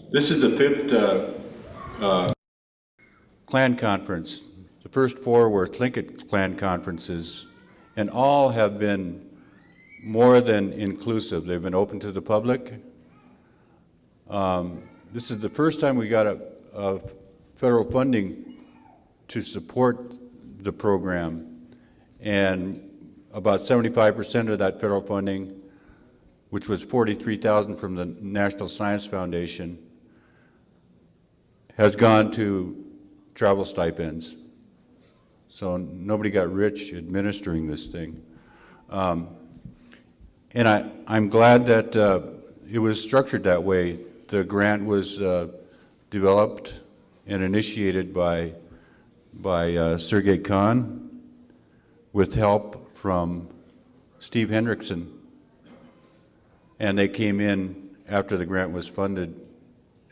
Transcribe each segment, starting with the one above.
This is the fifth clan conference. The first four were Tlingit clan conferences, and all have been more than inclusive. They've been open to the public. This is the first time we got a federal funding to support the program, and about 75% of that federal funding, which was $43,000 from the National Science Foundation, has gone to travel stipends. So nobody got rich administering this thing. And I'm glad that it was structured that way. The grant was developed and initiated by Sergey Khan with help from Steve Henrikson. And they came in after the grant was funded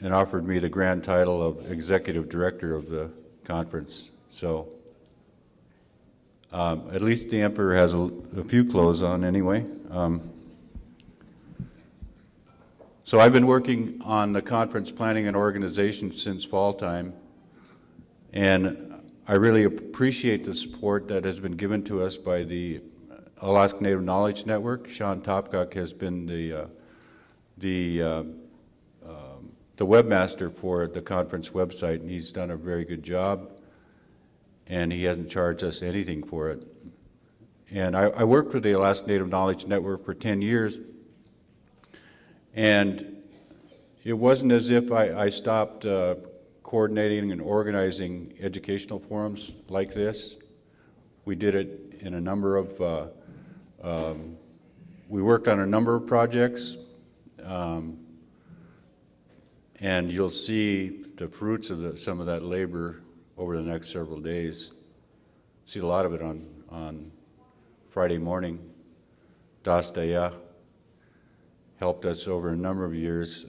and offered me the grand title of Executive Director of the conference. So at least the Emperor has a few clothes on anyway. So I've been working on the conference planning and organization since fall time, and I really appreciate the support that has been given to us by the Alaska Native Knowledge Network. Sean Topcock has been the webmaster for the conference website, and he's done a very good job, and he hasn't charged us anything for it. And I worked for the Alaska Native Knowledge Network for 10 years, and it wasn't as if I stopped coordinating and organizing educational forums like this. We did it in a number of, we worked on a number of projects, and you'll see the fruits of some of that labor over the next several days. See a lot of it on Friday morning. Dastaya helped us over a number of years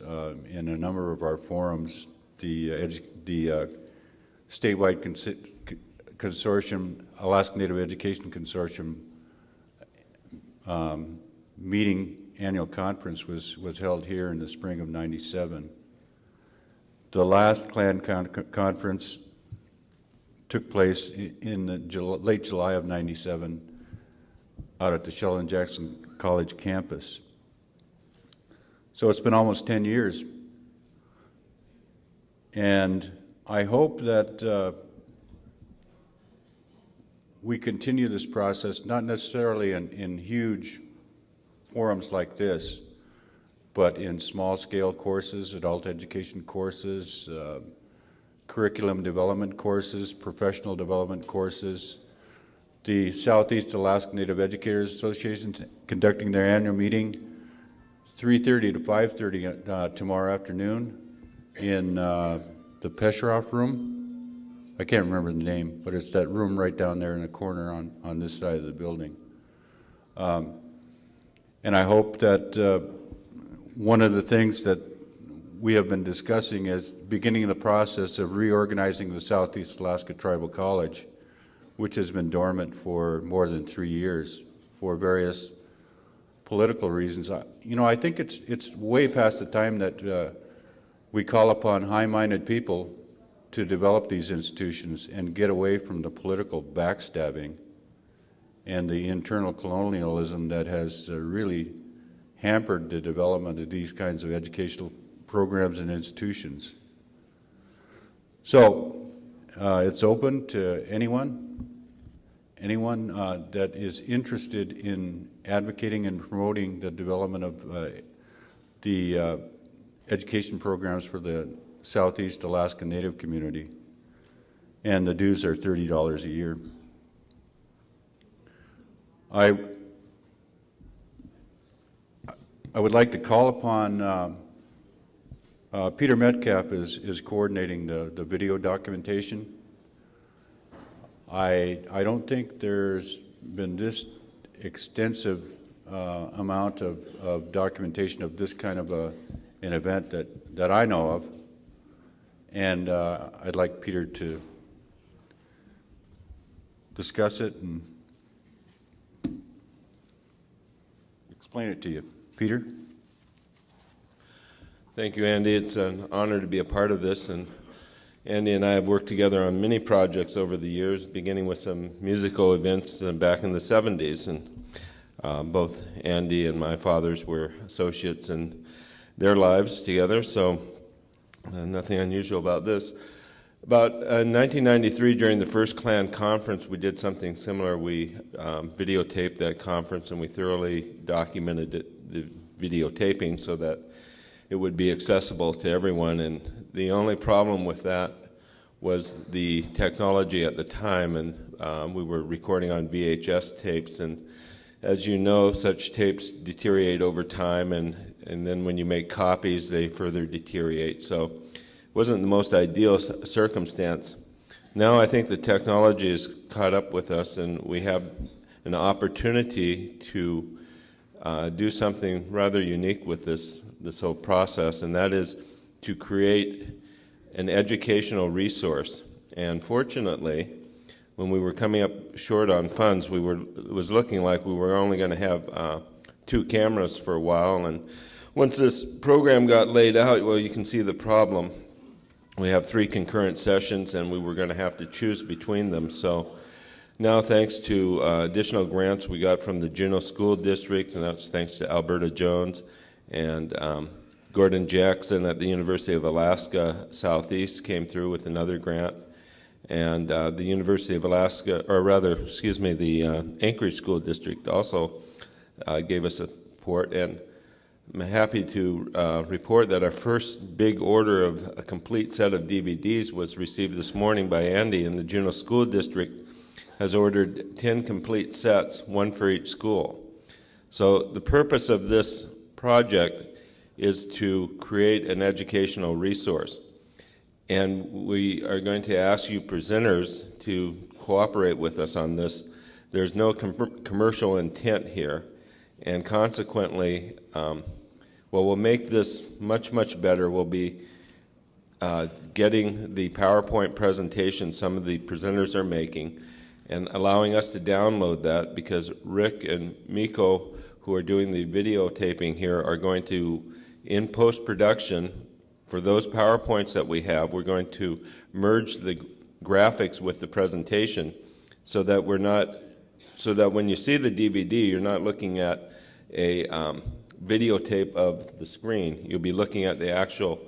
in a number of our forums. The statewide consortium, Alaska Native Education Consortium annual conference was held here in the spring of '97. The last clan conference took place in the late July of '97 out at the Sheldon Jackson College campus. So it's been almost 10 years. And I hope that we continue this process, not necessarily in huge forums like this, but in small-scale courses, adult education courses, curriculum development courses, professional development courses. The Southeast Alaska Native Educators Association conducting their annual meeting 3:30 to 5:30 tomorrow afternoon in the Pesheroff room. I can't remember the name, but it's that room right down there in the corner on this side of the building. And I hope that one of the things that we have been discussing is beginning the process of reorganizing the Southeast Alaska Tribal College, which has been dormant for more than 3 years for various political reasons. I think it's way past the time that we call upon high-minded people to develop these institutions and get away from the political backstabbing and the internal colonialism that has really hampered the development of these kinds of educational programs and institutions. So it's open to anyone that is interested in advocating and promoting the development of the education programs for the Southeast Alaska Native community. And the dues are $30 a year. I would like to call upon Peter Metcalfe is coordinating the video documentation. I don't think there's been this extensive amount of documentation of this kind of an event that I know of, and I'd like Peter to discuss it and explain it to you. Peter? Thank you, Andy. It's an honor to be a part of this, and Andy and I have worked together on many projects over the years, beginning with some musical events back in the 70s, and both Andy and my fathers were associates in their lives together, so nothing unusual about this. About 1993, during the first Klan conference, we did something similar. We videotaped that conference, and we thoroughly documented the videotaping so that it would be accessible to everyone. And the only problem with that was the technology at the time, and we were recording on VHS tapes. And as you know, such tapes deteriorate over time, and then when you make copies, they further deteriorate. So wasn't the most ideal circumstance. Now I think the technology has caught up with us, and we have an opportunity to do something rather unique with this whole process, and that is to create an educational resource. And fortunately, when we were coming up short on funds, it was looking like we were only going to have 2 cameras for a while, and once this program got laid out, well, you can see the problem. We have 3 concurrent sessions, and we were going to have to choose between them. So now, thanks to additional grants we got from the Juneau School District, and that's thanks to Alberta Jones and Gordon Jackson at the University of Alaska Southeast came through with another grant, and the University of Alaska, or rather, excuse me, the Anchorage School District also gave us support. And I'm happy to report that our first big order of a complete set of DVDs was received this morning by Andy, and the Juneau School District has ordered 10 complete sets, 1 for each school. So the purpose of this project is to create an educational resource. And we are going to ask you presenters to cooperate with us on this. There's no commercial intent here, and consequently, what will make this much, much better will be getting the PowerPoint presentation some of the presenters are making and allowing us to download that, because Rick and Miko, who are doing the videotaping here, are going to, in post-production, for those PowerPoints that we have, we're going to merge the graphics with the presentation so that when you see the DVD, you're not looking at a videotape of the screen. You'll be looking at the actual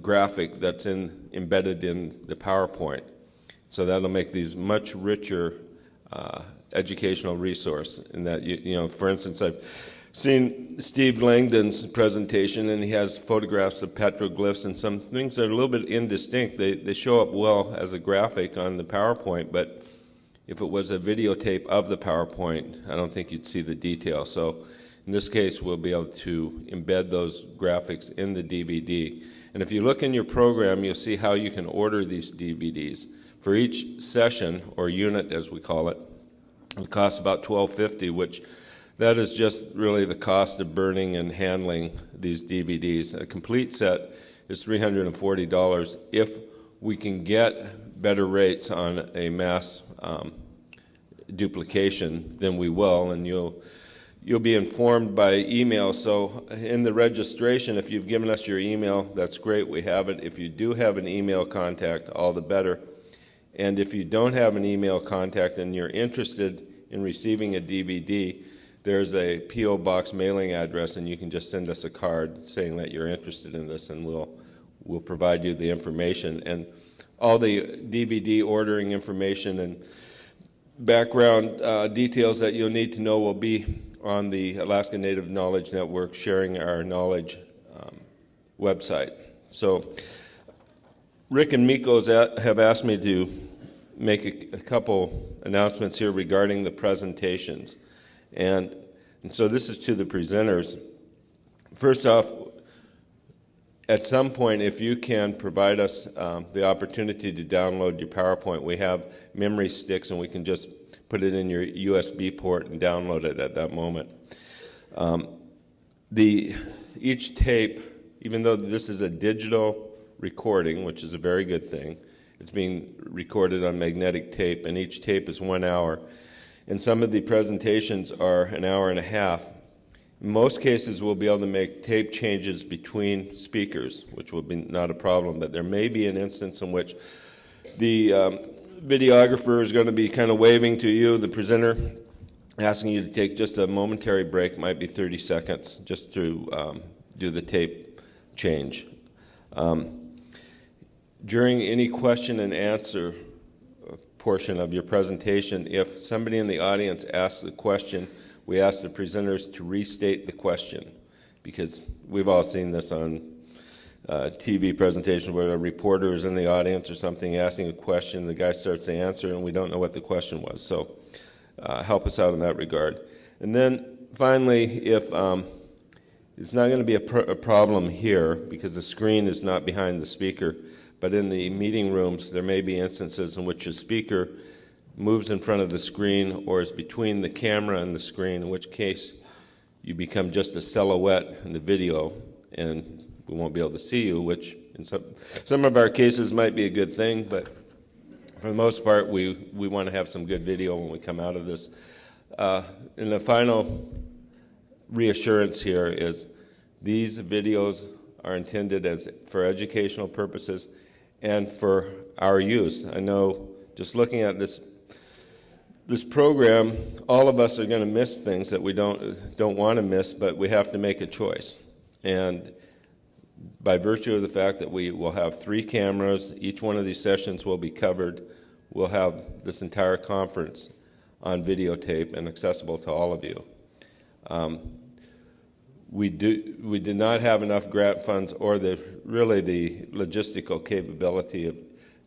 graphic that's embedded in the PowerPoint. So that'll make these much richer educational resource. In that, you know, for instance, I've seen Steve Langdon's presentation, and he has photographs of petroglyphs and some things that are a little bit indistinct. They show up well as a graphic on the PowerPoint, but if it was a videotape of the PowerPoint, I don't think you'd see the detail. So in this case, we'll be able to embed those graphics in the DVD. And if you look in your program, you'll see how you can order these DVDs. For each session, or unit as we call it, it costs about $12.50, which that is just really the cost of burning and handling these DVDs. A complete set is $340. If we can get better rates on a mass duplication, then we will, and you'll be informed by email. So in the registration, if you've given us your email, that's great, we have it. If you do have an email contact, all the better. And if you don't have an email contact and you're interested in receiving a DVD, there's a P.O. Box mailing address, and you can just send us a card saying that you're interested in this, and we'll provide you the information. And all the DVD ordering information and background details that you'll need to know will be on the Alaska Native Knowledge Network Sharing Our Knowledge website. So Rick and Miko have asked me to make a couple announcements here regarding the presentations. And so this is to the presenters. First off, at some point, if you can provide us the opportunity to download your PowerPoint, we have memory sticks, and we can just put it in your USB port and download it at that moment. Each tape, even though this is a digital recording, which is a very good thing, it's being recorded on magnetic tape, and each tape is 1 hour. And some of the presentations are an hour and a half. In most cases, we'll be able to make tape changes between speakers, which will be not a problem, but there may be an instance in which the videographer is going to be kind of waving to you, the presenter, asking you to take just a momentary break, might be 30 seconds, just to do the tape change. During any question and answer portion of your presentation, if somebody in the audience asks a question, we ask the presenters to restate the question, because we've all seen this on TV presentations where a reporter is in the audience or something asking a question, the guy starts to answer, and we don't know what the question was. So help us out in that regard. And then finally, if it's not going to be a problem here because the screen is not behind the speaker, but in the meeting rooms, there may be instances in which a speaker moves in front of the screen or is between the camera and the screen, in which case you become just a silhouette in the video and we won't be able to see you, which in some of our cases might be a good thing, but for the most part, we want to have some good video when we come out of this. And the final reassurance here is these videos are intended for educational purposes and for our use. I know just looking at this program, all of us are going to miss things that we don't want to miss, but we have to make a choice. And by virtue of the fact that we will have 3 cameras, each one of these sessions will be covered, we'll have this entire conference on videotape and accessible to all of you. We did not have enough grant funds or the logistical capability of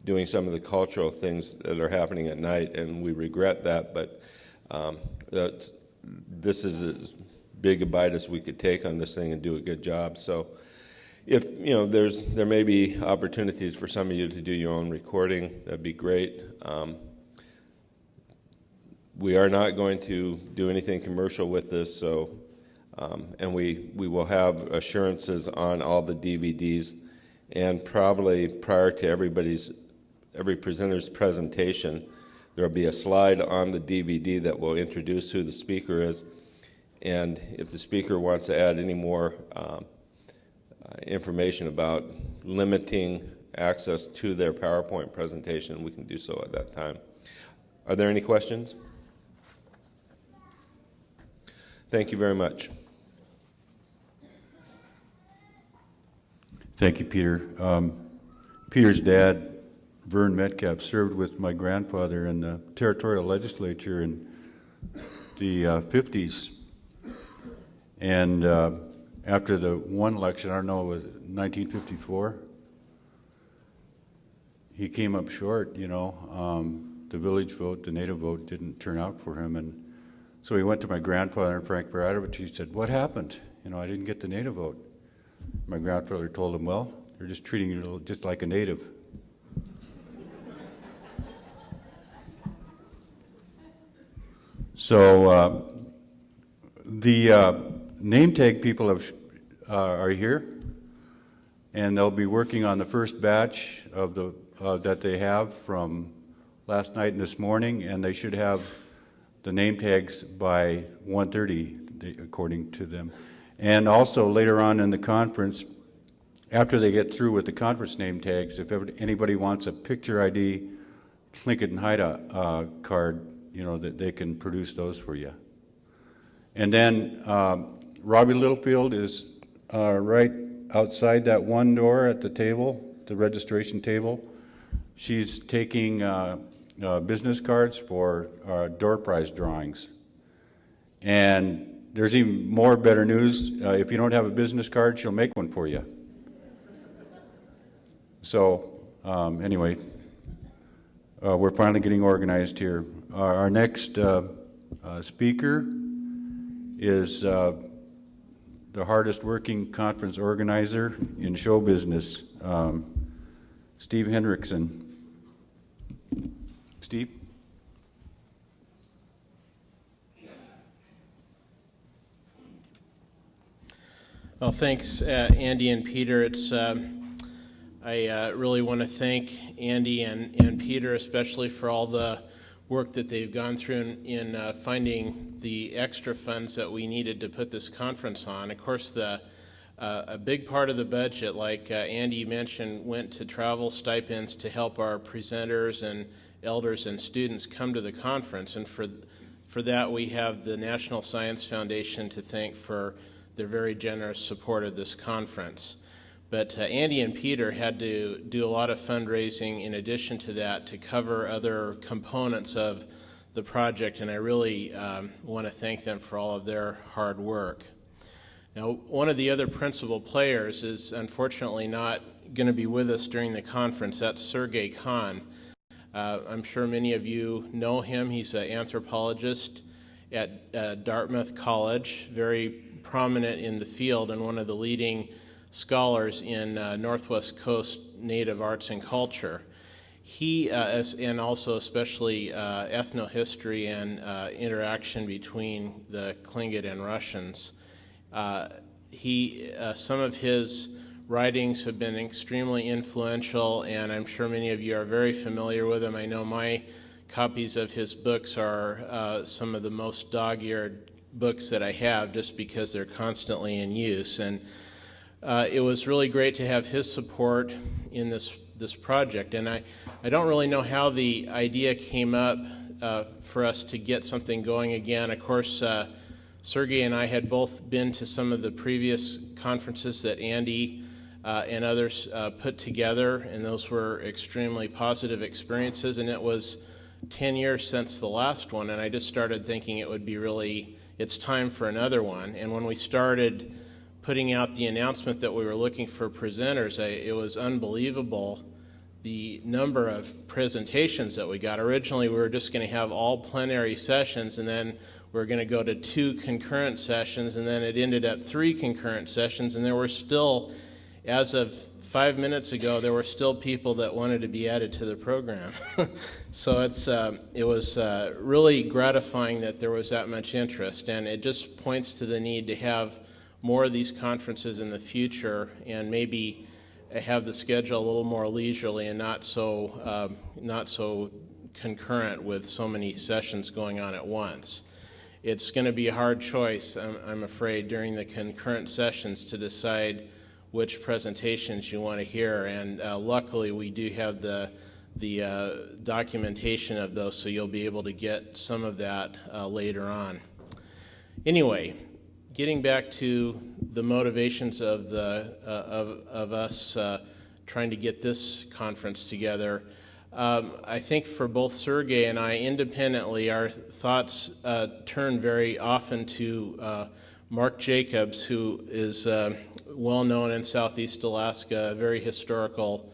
doing some of the cultural things that are happening at night, and we regret that, but this is as big a bite as we could take on this thing and do a good job. So if, there may be opportunities for some of you to do your own recording, that'd be great. We are not going to do anything commercial with this, so and we will have assurances on all the DVDs, and probably prior to every presenter's presentation, there will be a slide on the DVD that will introduce who the speaker is, and if the speaker wants to add any more information about limiting access to their PowerPoint presentation, we can do so at that time. Are there any questions? Thank you very much. Thank you, Peter. Peter's dad, Vern Metcalfe, served with my grandfather in the territorial legislature in the 50s. And after the one election, I don't know, was it 1954? He came up short, the village vote, the native vote didn't turn out for him. And so he went to my grandfather and Frank Baratovich. He said, "What happened? I didn't get the native vote." My grandfather told him, "Well, they're just treating you just like a native." So the name tag people are here, and they'll be working on the first batch of that they have from last night and this morning, and they should have the name tags by 1:30, according to them. And also later on in the conference, after they get through with the conference name tags, if anybody wants a picture ID, Lincoln Haida card, that they can produce those for you. And then Robbie Littlefield is right outside that one door at the table, the registration table. She's taking business cards for door prize drawings. And there's even more better news. If you don't have a business card, she'll make one for you. So anyway, we're finally getting organized here. Our next speaker is the hardest working conference organizer in show business, Steve Henrikson. Steve? Well, thanks, Andy and Peter. I really want to thank Andy and Peter, especially for all the work that they've gone through in finding the extra funds that we needed to put this conference on. Of course, a big part of the budget, like Andy mentioned, went to travel stipends to help our presenters and elders and students come to the conference. And for that, we have the National Science Foundation to thank for their very generous support of this conference. But Andy and Peter had to do a lot of fundraising in addition to that to cover other components of the project, and I really want to thank them for all of their hard work. Now, one of the other principal players is unfortunately not going to be with us during the conference. That's Sergey Khan. I'm sure many of you know him. He's an anthropologist at Dartmouth College, very prominent in the field and one of the leading scholars in Northwest Coast Native arts and culture. He, and also especially ethnohistory and interaction between the Tlingit and Russians. Some of his writings have been extremely influential, and I'm sure many of you are very familiar with him. I know my copies of his books are some of the most dog-eared books that I have, just because they're constantly in use. And it was really great to have his support in this project. And I don't really know how the idea came up for us to get something going again. Of course, Sergey and I had both been to some of the previous conferences that Andy and others put together, and those were extremely positive experiences. And it was 10 years since the last one, and I just started thinking it would be it's time for another one. And when we started putting out the announcement that we were looking for presenters, it was unbelievable the number of presentations that we got. Originally, we were just going to have all plenary sessions, and then we were going to go to 2 concurrent sessions, and then it ended up 3 concurrent sessions, and there were still, as of 5 minutes ago, there were still people that wanted to be added to the program. So it was really gratifying that there was that much interest, and it just points to the need to have more of these conferences in the future, and maybe have the schedule a little more leisurely and not so concurrent with so many sessions going on at once. It's going to be a hard choice, I'm afraid, during the concurrent sessions to decide which presentations you want to hear, and luckily we do have the documentation of those, so you'll be able to get some of that later on. Anyway, getting back to the motivations of us trying to get this conference together, I think for both Sergey and I independently, our thoughts turn very often to Mark Jacobs, who is well known in Southeast Alaska, a very historical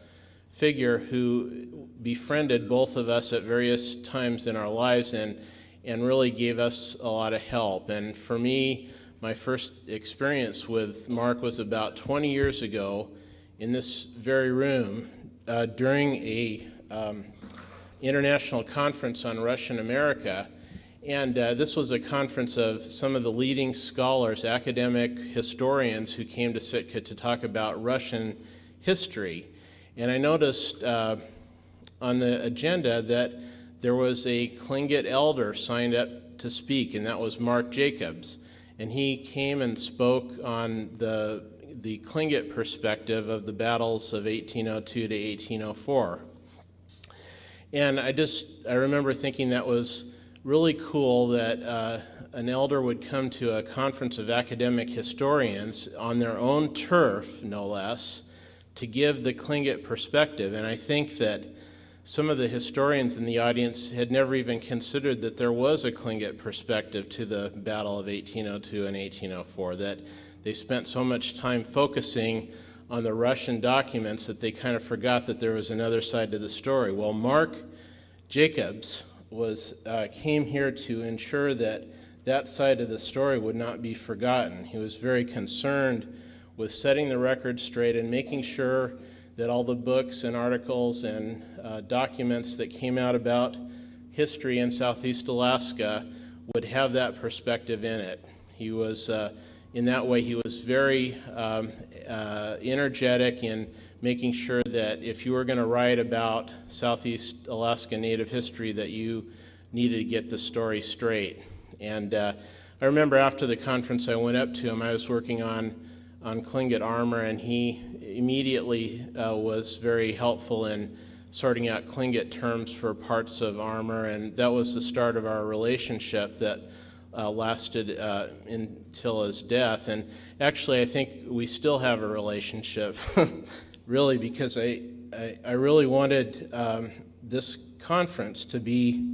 figure who befriended both of us at various times in our lives and really gave us a lot of help. And for me, my first experience with Mark was about 20 years ago in this very room during a international conference on Russian America. And this was a conference of some of the leading scholars, academic historians who came to Sitka to talk about Russian history. And I noticed on the agenda that there was a Tlingit elder signed up to speak, and that was Mark Jacobs. And he came and spoke on the Tlingit perspective of the battles of 1802 to 1804. And I remember thinking that was really cool that an elder would come to a conference of academic historians on their own turf, no less, to give the Tlingit perspective. And I think that some of the historians in the audience had never even considered that there was a Tlingit perspective to the Battle of 1802 and 1804, that they spent so much time focusing on the Russian documents that they kind of forgot that there was another side to the story. Well, Mark Jacobs came here to ensure that that side of the story would not be forgotten. He was very concerned with setting the record straight and making sure that all the books and articles and documents that came out about history in Southeast Alaska would have that perspective in it. He was, in that way, he was very energetic in making sure that if you were going to write about Southeast Alaska Native history, that you needed to get the story straight. And I remember after the conference I went up to him. I was working on Tlingit armor, and he immediately was very helpful in sorting out Tlingit terms for parts of armor, and that was the start of our relationship that lasted until his death. And actually, I think we still have a relationship, really, because I really wanted this conference to be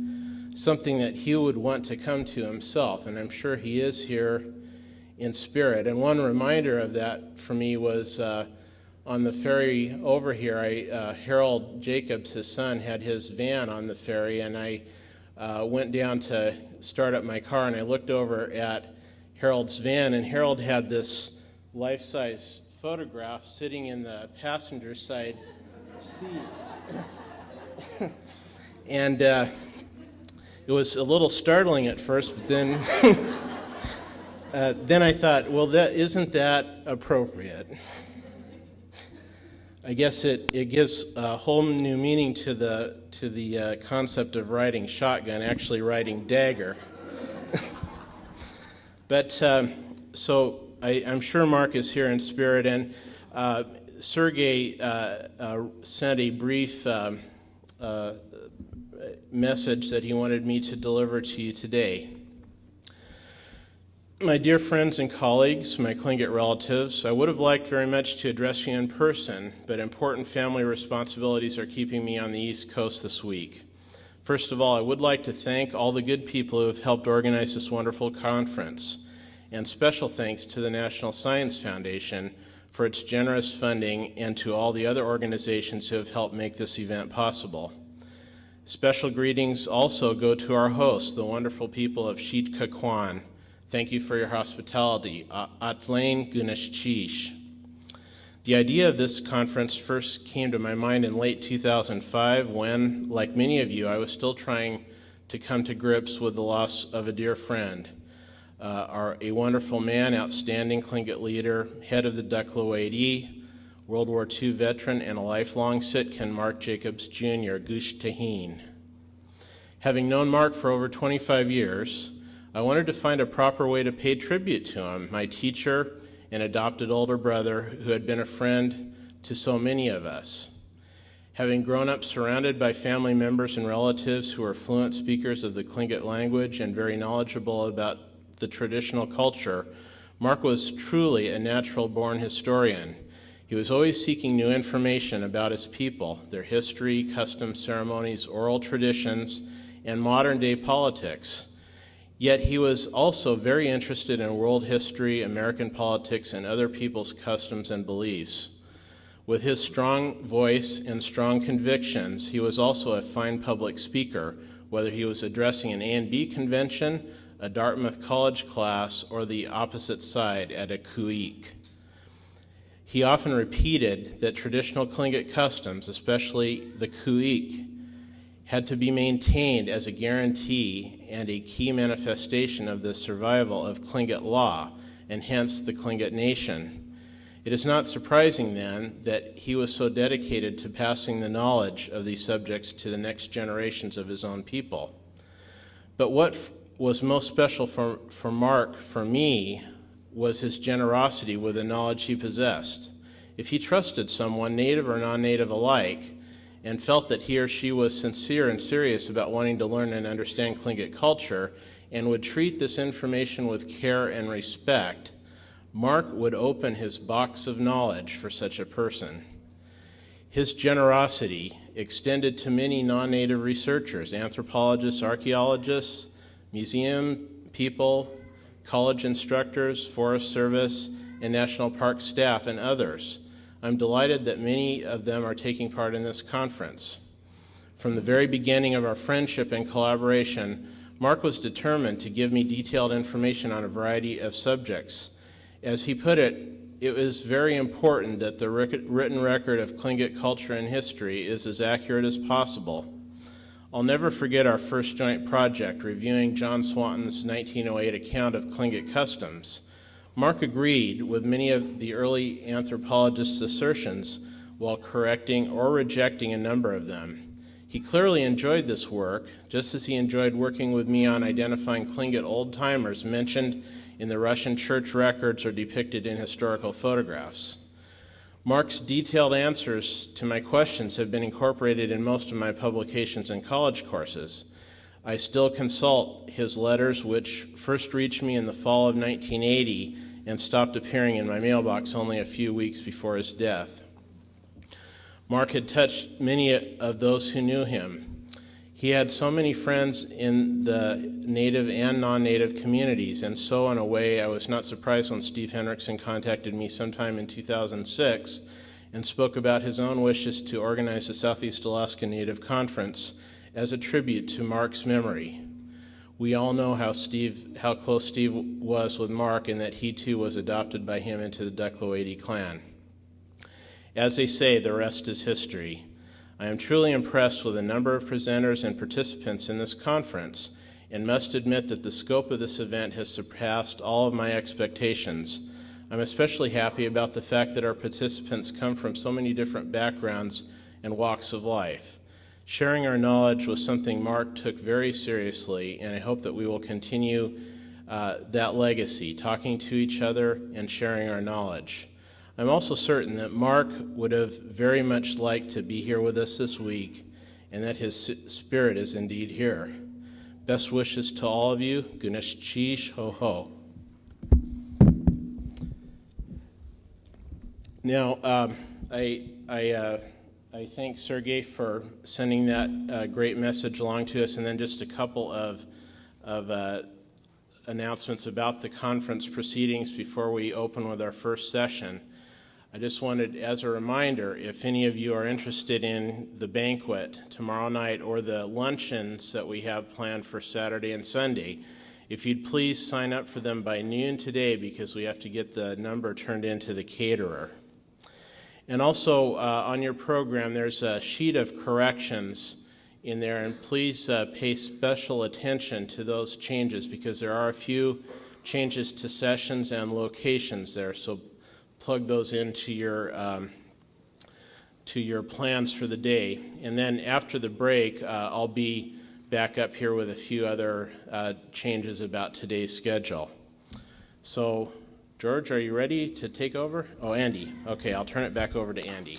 something that he would want to come to himself, and I'm sure he is here in spirit. And one reminder of that for me was on the ferry over here, Harold Jacobs, his son, had his van on the ferry, and I went down to start up my car, and I looked over at Harold's van, and Harold had this life-size photograph sitting in the passenger side seat. And it was a little startling at first, but then then I thought, well, isn't that appropriate? I guess it gives a whole new meaning to the concept of riding shotgun, actually riding dagger. But so I'm sure Mark is here in spirit, and Sergey sent a brief message that he wanted me to deliver to you today. My dear friends and colleagues, my Tlingit relatives, I would have liked very much to address you in person, but important family responsibilities are keeping me on the East Coast this week. First of all, I would like to thank all the good people who have helped organize this wonderful conference, and special thanks to the National Science Foundation for its generous funding, and to all the other organizations who have helped make this event possible. Special greetings also go to our hosts, the wonderful people of Sheet Kakwan. Thank you for your hospitality. Atlain Gunashchish. The idea of this conference first came to my mind in late 2005 when, like many of you, I was still trying to come to grips with the loss of a dear friend. A wonderful man, outstanding Tlingit leader, head of the Duklawaidi, World War II veteran, and a lifelong Sitkin, Mark Jacobs Jr., Gush Tahin. Having known Mark for over 25 years, I wanted to find a proper way to pay tribute to him, my teacher and adopted older brother who had been a friend to so many of us. Having grown up surrounded by family members and relatives who are fluent speakers of the Tlingit language and very knowledgeable about the traditional culture, Mark was truly a natural-born historian. He was always seeking new information about his people, their history, customs, ceremonies, oral traditions, and modern-day politics. Yet he was also very interested in world history, American politics, and other people's customs and beliefs. With his strong voice and strong convictions, he was also a fine public speaker, whether he was addressing an A&B convention, a Dartmouth College class, or the opposite side at a kuik. He often repeated that traditional Tlingit customs, especially the kuik, had to be maintained as a guarantee and a key manifestation of the survival of Tlingit law, and hence the Tlingit nation. It is not surprising, then, that he was so dedicated to passing the knowledge of these subjects to the next generations of his own people. But what was most special for Mark, for me, was his generosity with the knowledge he possessed. If he trusted someone, native or non-native alike, and felt that he or she was sincere and serious about wanting to learn and understand Tlingit culture, and would treat this information with care and respect, Mark would open his box of knowledge for such a person. His generosity extended to many non-native researchers, anthropologists, archaeologists, museum people, college instructors, Forest Service, and National Park staff, and others. I'm delighted that many of them are taking part in this conference. From the very beginning of our friendship and collaboration, Mark was determined to give me detailed information on a variety of subjects. As he put it, it was very important that the written record of Tlingit culture and history is as accurate as possible. I'll never forget our first joint project, reviewing John Swanton's 1908 account of Tlingit customs. Mark agreed with many of the early anthropologists' assertions while correcting or rejecting a number of them. He clearly enjoyed this work, just as he enjoyed working with me on identifying Tlingit old-timers mentioned in the Russian church records or depicted in historical photographs. Mark's detailed answers to my questions have been incorporated in most of my publications and college courses. I still consult his letters, which first reached me in the fall of 1980 and stopped appearing in my mailbox only a few weeks before his death. Mark had touched many of those who knew him. He had so many friends in the native and non-native communities, and so in a way I was not surprised when Steve Henrikson contacted me sometime in 2006 and spoke about his own wishes to organize the Southeast Alaska Native Conference as a tribute to Mark's memory. We all know how close Steve was with Mark, and that he too was adopted by him into the Ducklow clan. As they say, the rest is history. I am truly impressed with the number of presenters and participants in this conference, and must admit that the scope of this event has surpassed all of my expectations. I'm especially happy about the fact that our participants come from so many different backgrounds and walks of life. Sharing our knowledge was something Mark took very seriously, and I hope that we will continue that legacy, talking to each other and sharing our knowledge. I'm also certain that Mark would have very much liked to be here with us this week, and that his spirit is indeed here. Best wishes to all of you. Gunesh Cheesh Ho Ho. Now, I thank Sergey for sending that great message along to us, and then just a couple of announcements about the conference proceedings before we open with our first session. I just wanted, as a reminder, if any of you are interested in the banquet tomorrow night or the luncheons that we have planned for Saturday and Sunday, if you'd please sign up for them by noon today, because we have to get the number turned into the caterer. And also on your program, there's a sheet of corrections in there, and please pay special attention to those changes, because there are a few changes to sessions and locations there. So plug those into your plans for the day. And then after the break, I'll be back up here with a few other changes about today's schedule. So, George, are you ready to take over? Oh, Andy. Okay, I'll turn it back over to Andy.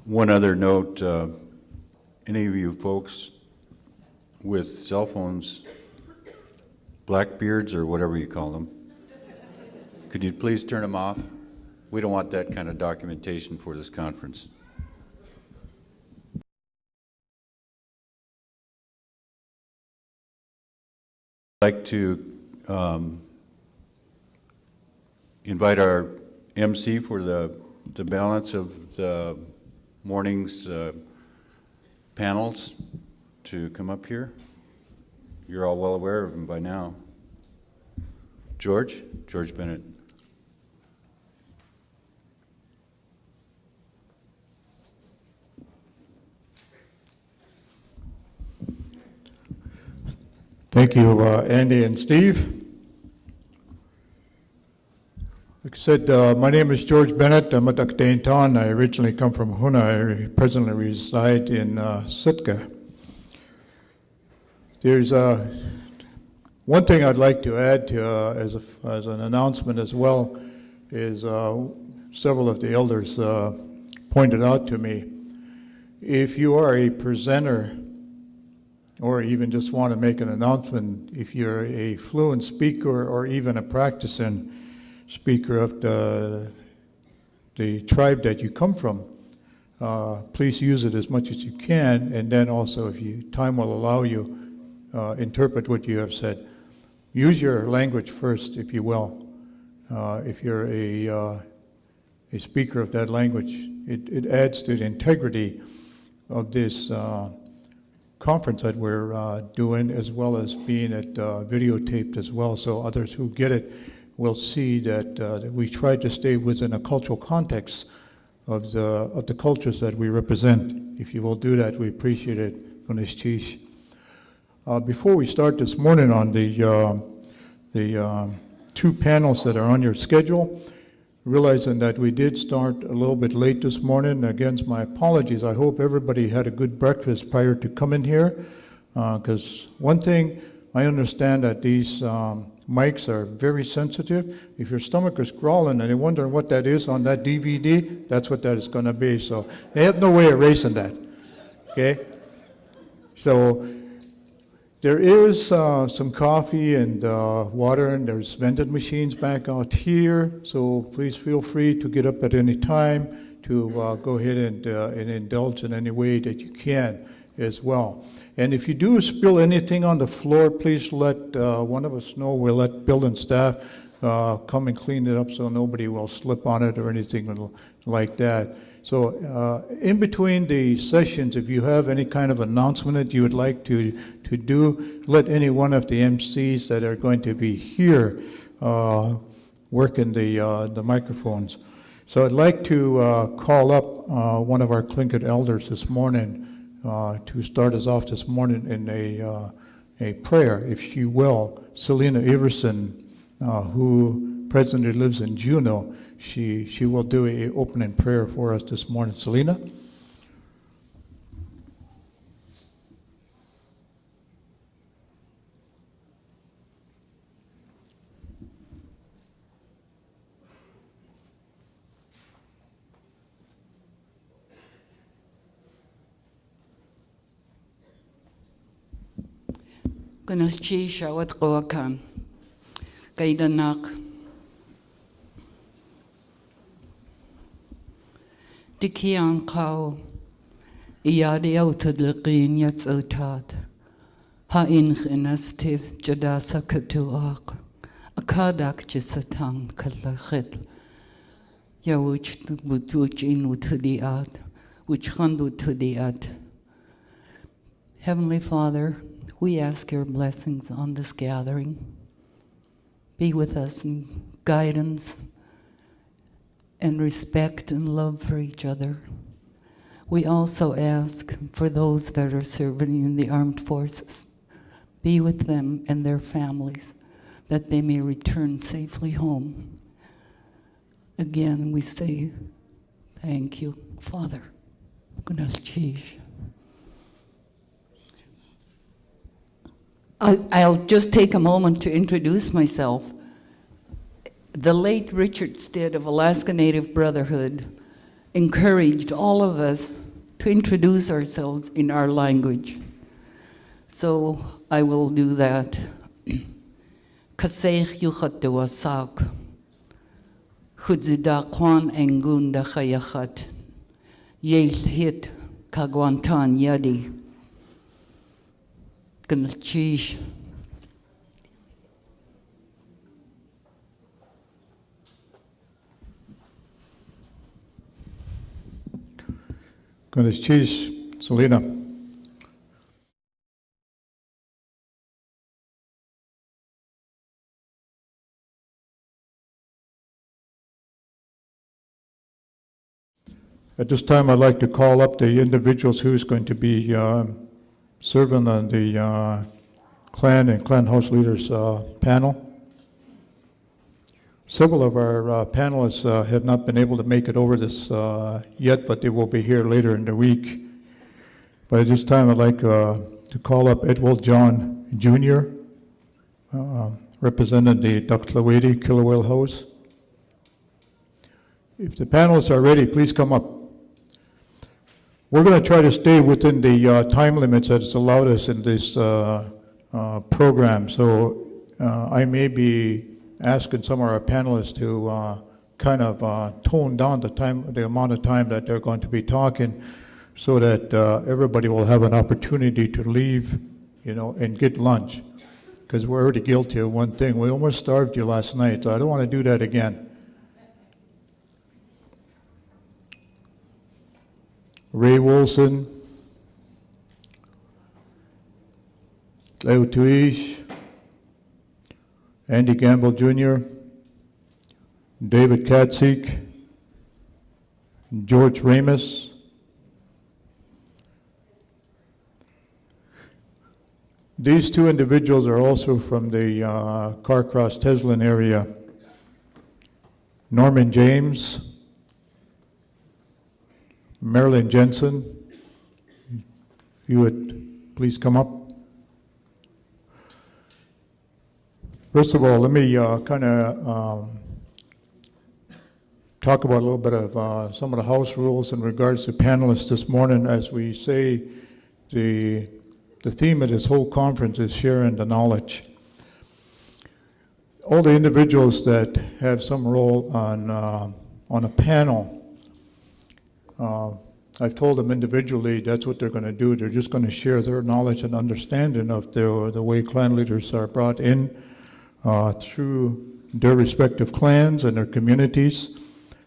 One other note, any of you folks with cell phones, Blackbeards or whatever you call them, could you please turn them off? We don't want that kind of documentation for this conference. I'd like to invite our MC for the balance of the morning's panels to come up here. You're all well aware of them by now. George Bennett. Thank you, Andy and Steve. Like I said, my name is George Bennett. I'm a Dakdainton. I originally come from Huna. I presently reside in Sitka. There's one thing I'd like to add to, as an announcement as well, is several of the elders pointed out to me. If you are a presenter, or even just want to make an announcement, if you're a fluent speaker or even a practicing speaker of the tribe that you come from, please use it as much as you can, and then also, if time will allow you, interpret what you have said. Use your language first, if you will. If you're a speaker of that language, it adds to the integrity of this conference that we're doing, as well as being videotaped as well, so others who get it will see that we try to stay within a cultural context of the cultures that we represent. If you will do that, we appreciate it. Before we start this morning on the the two panels that are on your schedule. Realizing that we did start a little bit late this morning, again, my apologies. I hope everybody had a good breakfast prior to coming here, because one thing I understand that these mics are very sensitive. If your stomach is growling and you're wondering what that is on that DVD, that's what that is going to be. So they have no way of erasing that. Okay? So there is some coffee and water, and there's vending machines back out here. So please feel free to get up at any time to go ahead and indulge in any way that you can as well. And if you do spill anything on the floor, please let one of us know. We'll let building staff come and clean it up so nobody will slip on it or anything like that. So in between the sessions, if you have any kind of announcement that you would like to do, let any one of the MCs that are going to be here work in the microphones. So I'd like to call up one of our Tlingit elders this morning to start us off this morning in a prayer, if she will. Selena Iverson, who presently lives in Juneau, she will do an opening prayer for us this morning. Selena? Ganaschi shawat qoakan. Kaidanak. Dikian kau. Iyadi autadliqin yatsutad. Ha'inch inastiv jadasa katuak. Akadak jisatang kalachit. Yawuch butuch inu tudiat. Which handu tudiat. Heavenly Father, we ask your blessings on this gathering. Be with us in guidance and respect and love for each other. We also ask for those that are serving in the armed forces. Be with them and their families, that they may return safely home. Again, we say, thank you, Father. I'll just take a moment to introduce myself. The late Richard Stead of Alaska Native Brotherhood encouraged all of us to introduce ourselves in our language. So I will do that. Katzeek yuchat de wasak. Chudzida kwan engun da chayachat. Yel hit kagwantan yadi. Ganaschish. Ganaschish, Selena. At this time, I'd like to call up the individuals who's going to be serving on the clan and clan house leaders panel. Several of our panelists have not been able to make it over this yet, but they will be here later in the week. But at this time, I'd like to call up Edward John Jr., representing the Duxlawady Killer Whale House. If the panelists are ready, please come up. We're going to try to stay within the time limits that's allowed us in this program. So I may be asking some of our panelists to kind of tone down the amount of time that they're going to be talking, so that everybody will have an opportunity to leave, and get lunch. Because we're already guilty of one thing. We almost starved you last night, so I don't want to do that again. Ray Wilson, Leo Tuish, Andy Gamble Jr., David Katzeek, George Ramos, These two individuals are also from the Carcross Teslin area. Norman James, Marilyn Jensen. If you would please come up. First of all, let me kind of talk about a little bit of some of the house rules in regards to panelists this morning. As we say, the theme of this whole conference is sharing the knowledge. All the individuals that have some role on a panel, I've told them individually that's what they're going to do. They're just going to share their knowledge and understanding of the way clan leaders are brought in through their respective clans and their communities,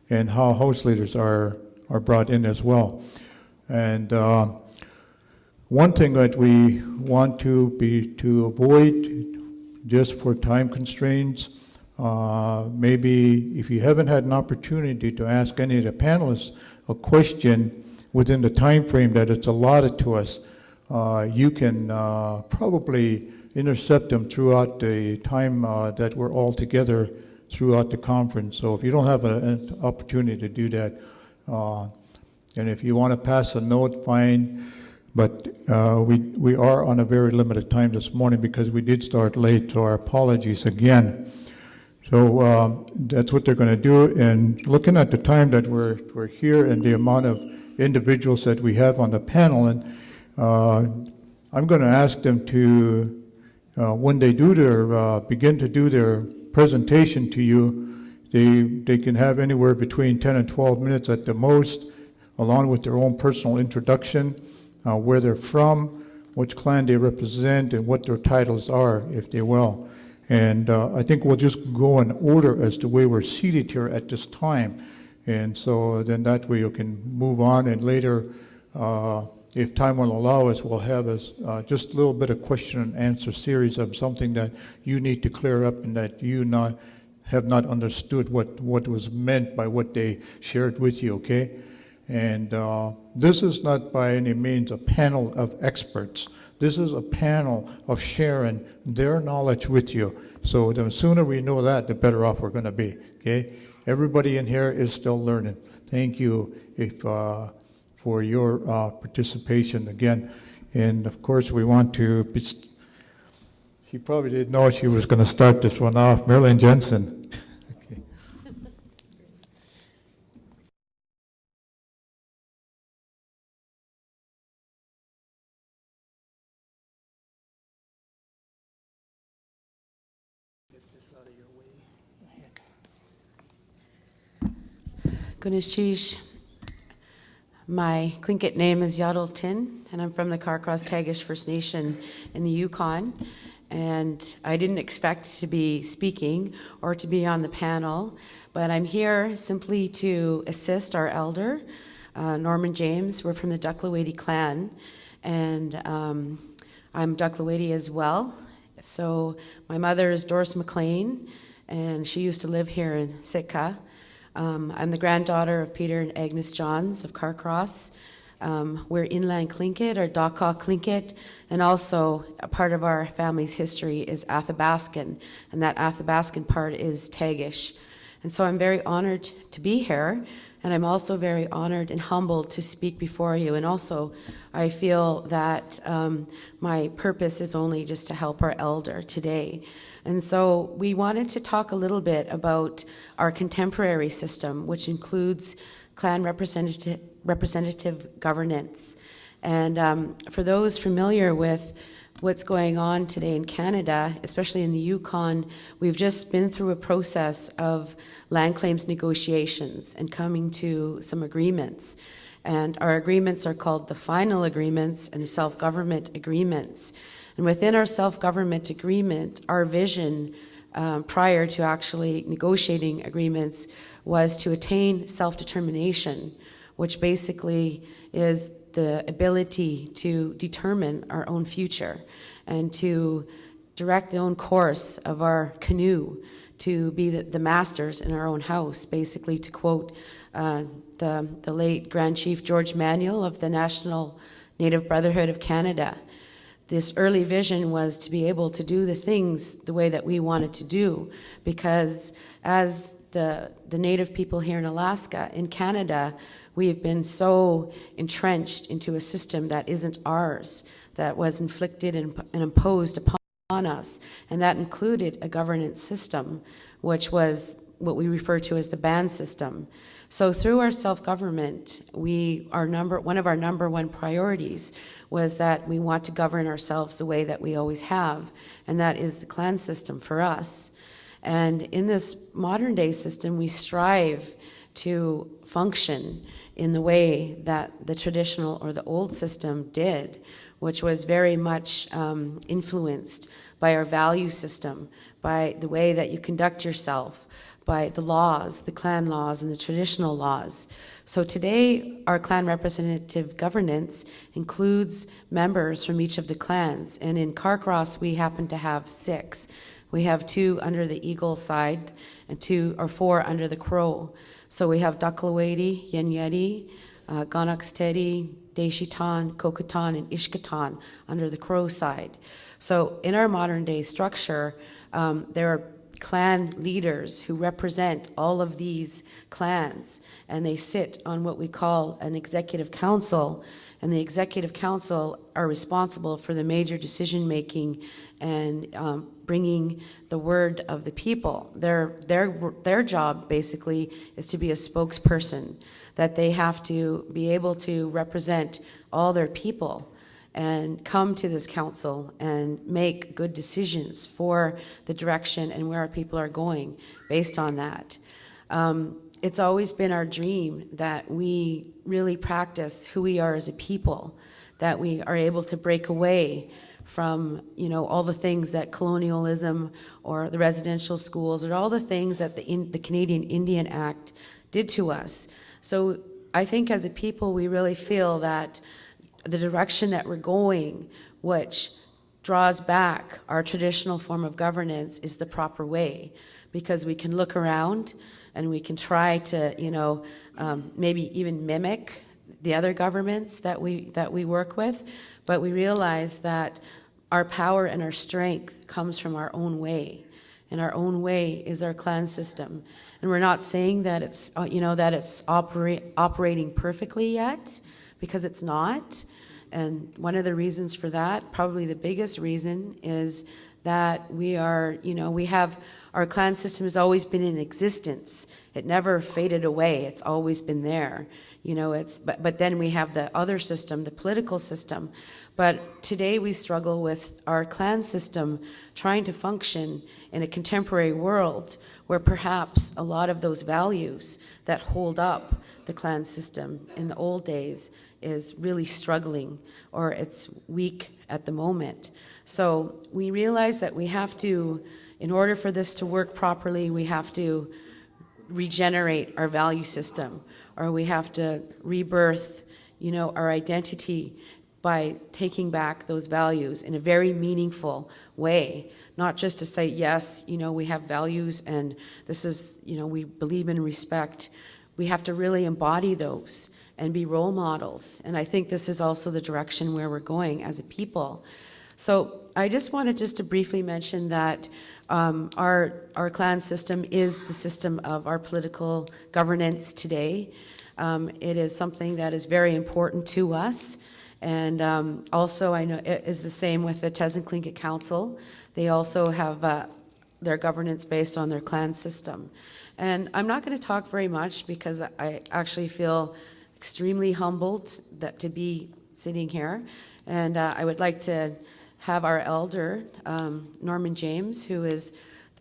and how house leaders are brought in as well. And one thing that we want to avoid, just for time constraints, maybe if you haven't had an opportunity to ask any of the panelists a question within the time frame that it's allotted to us, you can probably intercept them throughout the time that we're all together throughout the conference. So if you don't have an opportunity to do that, and if you want to pass a note, fine. But we are on a very limited time this morning because we did start late, so our apologies again. So that's what they're going to do. And looking at the time that we're here and the amount of individuals that we have on the panel, and I'm going to ask them to, when they do their begin to do their presentation to you, they can have anywhere between 10 and 12 minutes at the most, along with their own personal introduction, where they're from, which clan they represent, and what their titles are, if they will. And I think we'll just go in order as the way we're seated here at this time. And so then that way you can move on, and later, if time will allow us, we'll have just a little bit of question and answer series of something that you need to clear up and that you have not understood what was meant by what they shared with you, okay? And this is not by any means a panel of experts. This is a panel of sharing their knowledge with you. So the sooner we know that, the better off we're going to be, okay? Everybody in here is still learning. Thank you for your participation again. And of course, we want to be, she probably didn't know she was going to start this one off, Marilyn Jensen. Gunishish. My Tlingit name is Yadol Tin, and I'm from the Carcross Tagish First Nation in the Yukon. And I didn't expect to be speaking or to be on the panel, but I'm here simply to assist our elder, Norman James. We're from the Ducklawady clan, and I'm Ducklawady as well. So my mother is Doris McLean, and she used to live here in Sitka. I'm the granddaughter of Peter and Agnes Johns of Carcross. We're inland Tlingit, or Daqa Tlingit, and also a part of our family's history is Athabaskan, and that Athabaskan part is Tagish. And so I'm very honored to be here, and I'm also very honored and humbled to speak before you. And also, I feel that my purpose is only just to help our elder today. And so we wanted to talk a little bit about our contemporary system, which includes clan representative governance. And for those familiar with what's going on today in Canada, especially in the Yukon, we've just been through a process of land claims negotiations and coming to some agreements. And our agreements are called the final agreements and the self-government agreements. And within our self-government agreement, our vision prior to actually negotiating agreements was to attain self-determination, which basically is the ability to determine our own future and to direct the own course of our canoe, to be the masters in our own house, basically to quote the late Grand Chief George Manuel of the National Native Brotherhood of Canada. this early vision was to be able to do the things the way that we wanted to do, because as the Native people here in Alaska, in Canada, we have been so entrenched into a system that isn't ours, that was inflicted and imposed upon us, and that included a governance system, which was what we refer to as the band system. So through our self-government, one of our number one priorities was that we want to govern ourselves the way that we always have, and that is the clan system for us. And in this modern day system, we strive to function in the way that the traditional or the old system did, which was very much influenced by our value system, by the way that you conduct yourself, by the laws, the clan laws and the traditional laws. So today, our clan representative governance includes members from each of the clans. And in Carcross, we happen to have 6. We have 2 under the Eagle side and 2 or 4 under the Crow. So we have Ducklawady, Yenyeti, Ganakstedi, Deshitan, Kokatan, and Ishkatan under the Crow side. So in our modern day structure, there are clan leaders who represent all of these clans, and they sit on what we call an executive council, and the executive council are responsible for the major decision making and bringing the word of the people. Their job basically is to be a spokesperson, that they have to be able to represent all their people and come to this council and make good decisions for the direction and where our people are going based on that. It's always been our dream that we really practice who we are as a people, that we are able to break away from, all the things that colonialism or the residential schools or all the things that the Canadian Indian Act did to us. So I think as a people, we really feel that the direction that we're going, which draws back our traditional form of governance, is the proper way, because we can look around and we can try to, maybe even mimic the other governments that we work with, but we realize that our power and our strength comes from our own way, and our own way is our clan system. And we're not saying that it's operating perfectly yet, because it's not. And one of the reasons for that, probably the biggest reason, is that we have, our clan system has always been in existence. It never faded away. It's always been there. But then we have the other system, the political system. But today we struggle with our clan system trying to function in a contemporary world where perhaps a lot of those values that hold up the clan system in the old days is really struggling, or it's weak at the moment. So we realize that we have to, in order for this to work properly, we have to regenerate our value system, or we have to rebirth, our identity by taking back those values in a very meaningful way, not just to say, yes, we have values and this is, we believe in respect. We have to really embody those and be role models. And I think this is also the direction where we're going as a people. So I just wanted to briefly mention that our clan system is the system of our political governance today. It is something that is very important to us. And also I know it is the same with the Tlingit Council. They also have their governance based on their clan system. And I'm not going to talk very much because I actually feel extremely humbled to be sitting here. And I would like to have our elder, Norman James, who is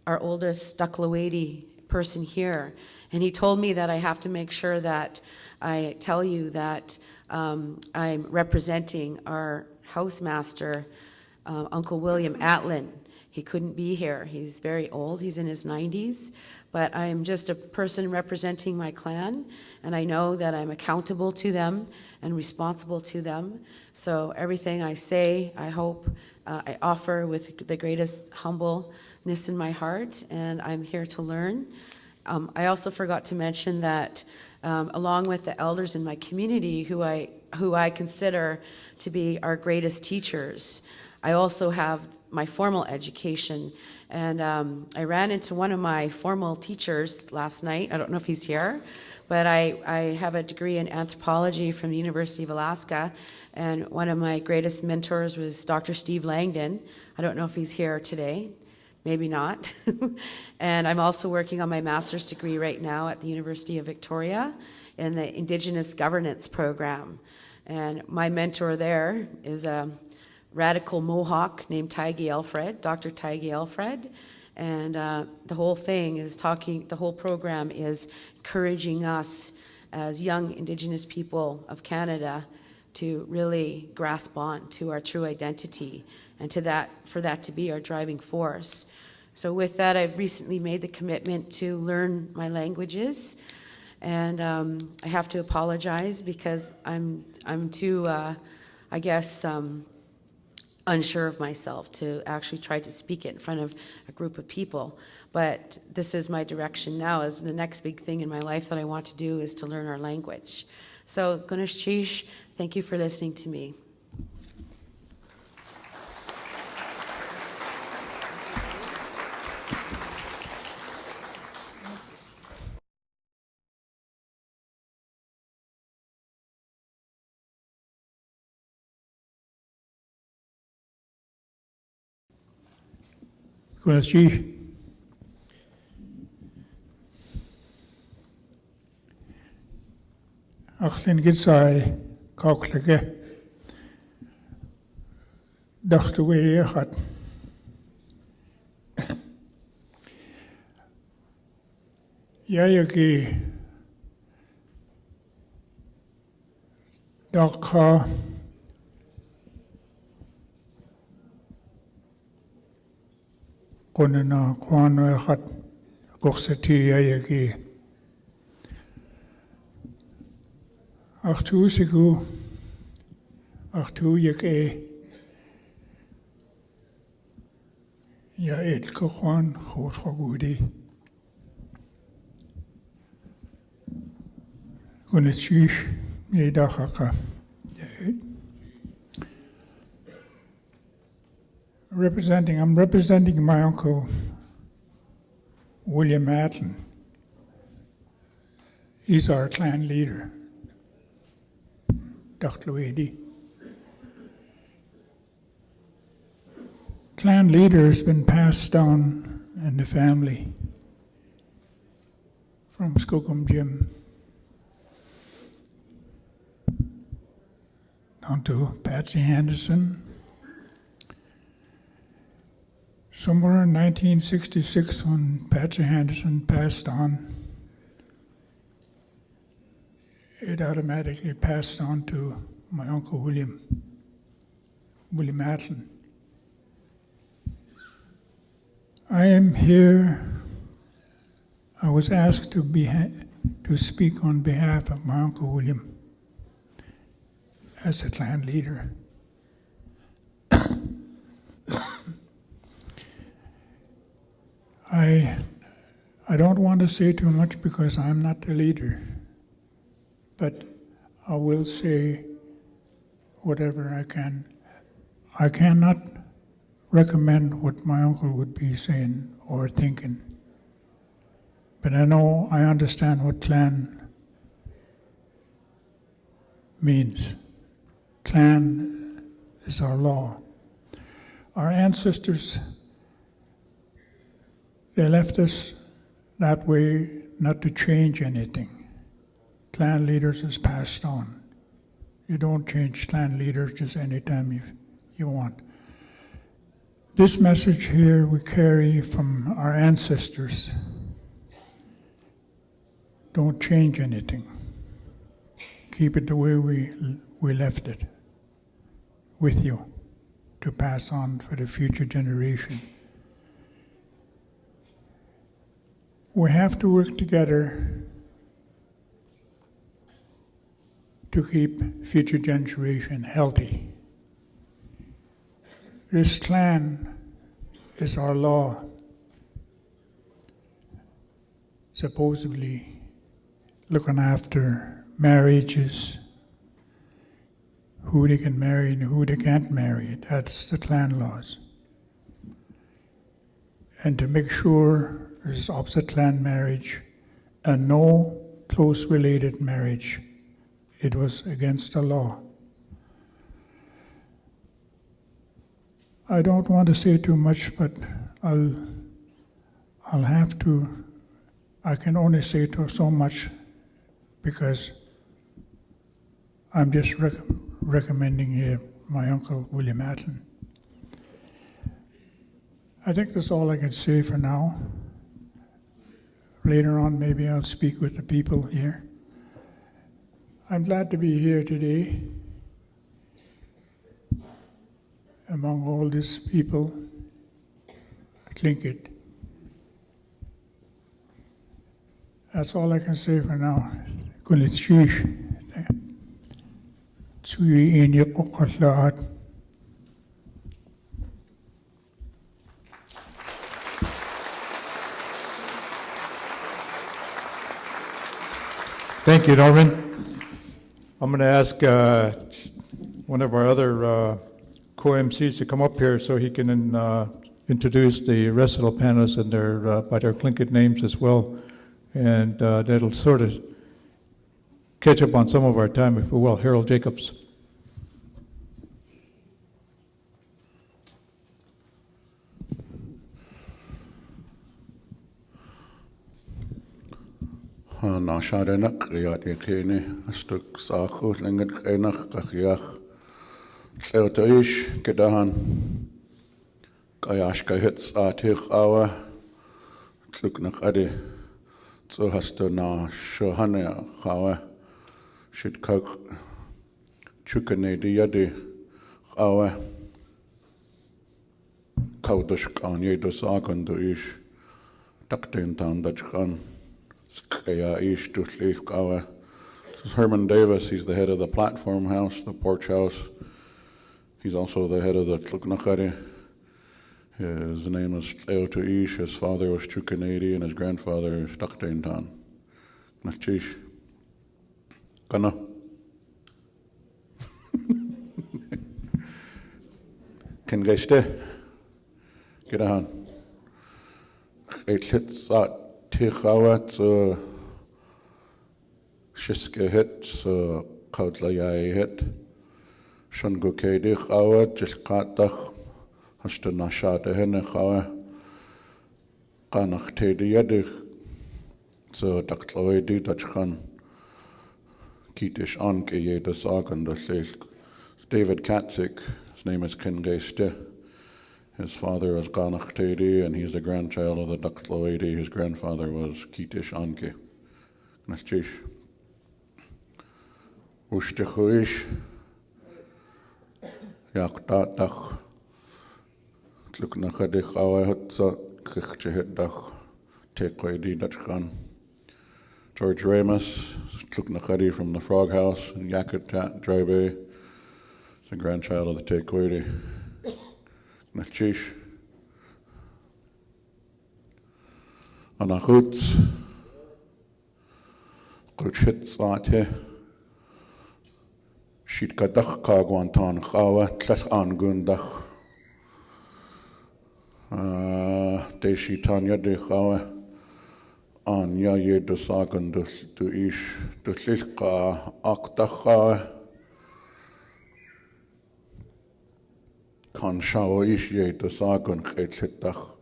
our oldest Ducklawady person here. And he told me that I have to make sure that I tell you that I'm representing our housemaster, Uncle William Atlin. He couldn't be here. He's very old. He's in his 90s. But I'm just a person representing my clan, and I know that I'm accountable to them and responsible to them. So everything I say, I hope I offer with the greatest humbleness in my heart, and I'm here to learn. I also forgot to mention that along with the elders in my community who I consider to be our greatest teachers, I also have my formal education, and I ran into one of my formal teachers last night. I don't know if he's here, but I have a degree in anthropology from the University of Alaska, and one of my greatest mentors was Dr. Steve Langdon. I don't know if he's here today. Maybe not. And I'm also working on my master's degree right now at the University of Victoria in the Indigenous Governance program. And my mentor there is a radical Mohawk named Tagish Alfred, Dr. Tagish Alfred. And the whole thing is the whole program is encouraging us as young Indigenous people of Canada to really grasp on to our true identity and for that to be our driving force. So with that, I've recently made the commitment to learn my languages, and I have to apologize because I'm too, I guess, unsure of myself to actually try to speak it in front of a group of people. But this is my direction now, is the next big thing in my life that I want to do is to learn our language. So, Gunashchish, thank you for listening to me. Gunashchish. Achlin Gitzai, Kauklege, Dr. Williachat. Yayaki Dakha Kunana Kwano Hat Goksati Yayaki. Achtu sigu, achtu yake, ya et kohan khod khogudi. Gunashchish yedachaka. I'm representing my uncle William Atlan. He's our clan leader. Dr. Wady. Clan leader has been passed down in the family from Skookum Jim down to Patsy Henderson. Somewhere in 1966, when Patsy Henderson passed on, it automatically passed on to my uncle William Atlan. I am here. I was asked to speak on behalf of my uncle William as a clan leader. I don't want to say too much because I'm not the leader. But I will say whatever I can. I cannot recommend what my uncle would be saying or thinking. But I understand what clan means. Clan is our law. Our ancestors, they left us that way not to change anything. Clan leaders is passed on. You don't change clan leaders just anytime you want. This message here we carry from our ancestors. Don't change anything. Keep it the way we left it with you to pass on for the future generation. We have to work together to keep future generation healthy. This clan is our law, supposedly looking after marriages, who they can marry and who they can't marry. That's the clan laws. And to make sure there's opposite clan marriage and no close related marriage, it was against the law. I don't want to say too much, but I'll have to. I can only say so much because I'm just recommending here my uncle William Atlin. I think that's all I can say for now. Later on, maybe I'll speak with the people here. I'm glad to be here today among all these people at Tlingit. That's all I can say for now. Thank you, Norman. I'm going to ask one of our other co-MCs to come up here so he can introduce the rest of the panelists and by their Tlingit names as well. And that'll sort of catch up on some of our time, if we will. Harold Jacobs. Nashadenak riyad yakini astuk saku lengat enak kakiach Tagish kedahan kayash kahits atich awa tluknak ade so hast du na shohane awa shit kak chukane di yade awa kaudush kanye do sagan do ish takten tan dachkan skaya ish do sleef awa. Herman Davis, he's the head of the platform house, the porch house. He's also the head of the Tluknakari. His name is Tagish. His father was Chukanadi and his grandfather is Taktaintan. Nachish. Kana. Can guys stay? Get on. It hits at Tichawat. Shiske hit, Kautlayai hit. Shungukedi Hawa, Jilkatach, Hastanashata Henehawa, Kanach Tedi Yedich, so Daktloedi Dachkan, Kitish Anke Yedas Agan, the Silk. David Katzeek, his name is Kingeiste. His father was Ganach Tedi, and he's the grandchild of the Daktloedi. His grandfather was Kitish Anke. Nachish. Ushtichuish. Yaktatach Tluknakadich Awahutsa Kichehitach Tekwedi Dachkan. George Ramos, Tluknakadi from the Frog House in Yakutat, Dry Bay, the grandchild of the Tekwedi. Nachish Anahuts Kuchitsate Shitkadach Kagwantan Chawa Tlach Gundach Deshi Tanya de Chawa Anya Yedusagan to Ish to Silka Aktacha Kan Shaw Ish Yedusagan Ketchitach.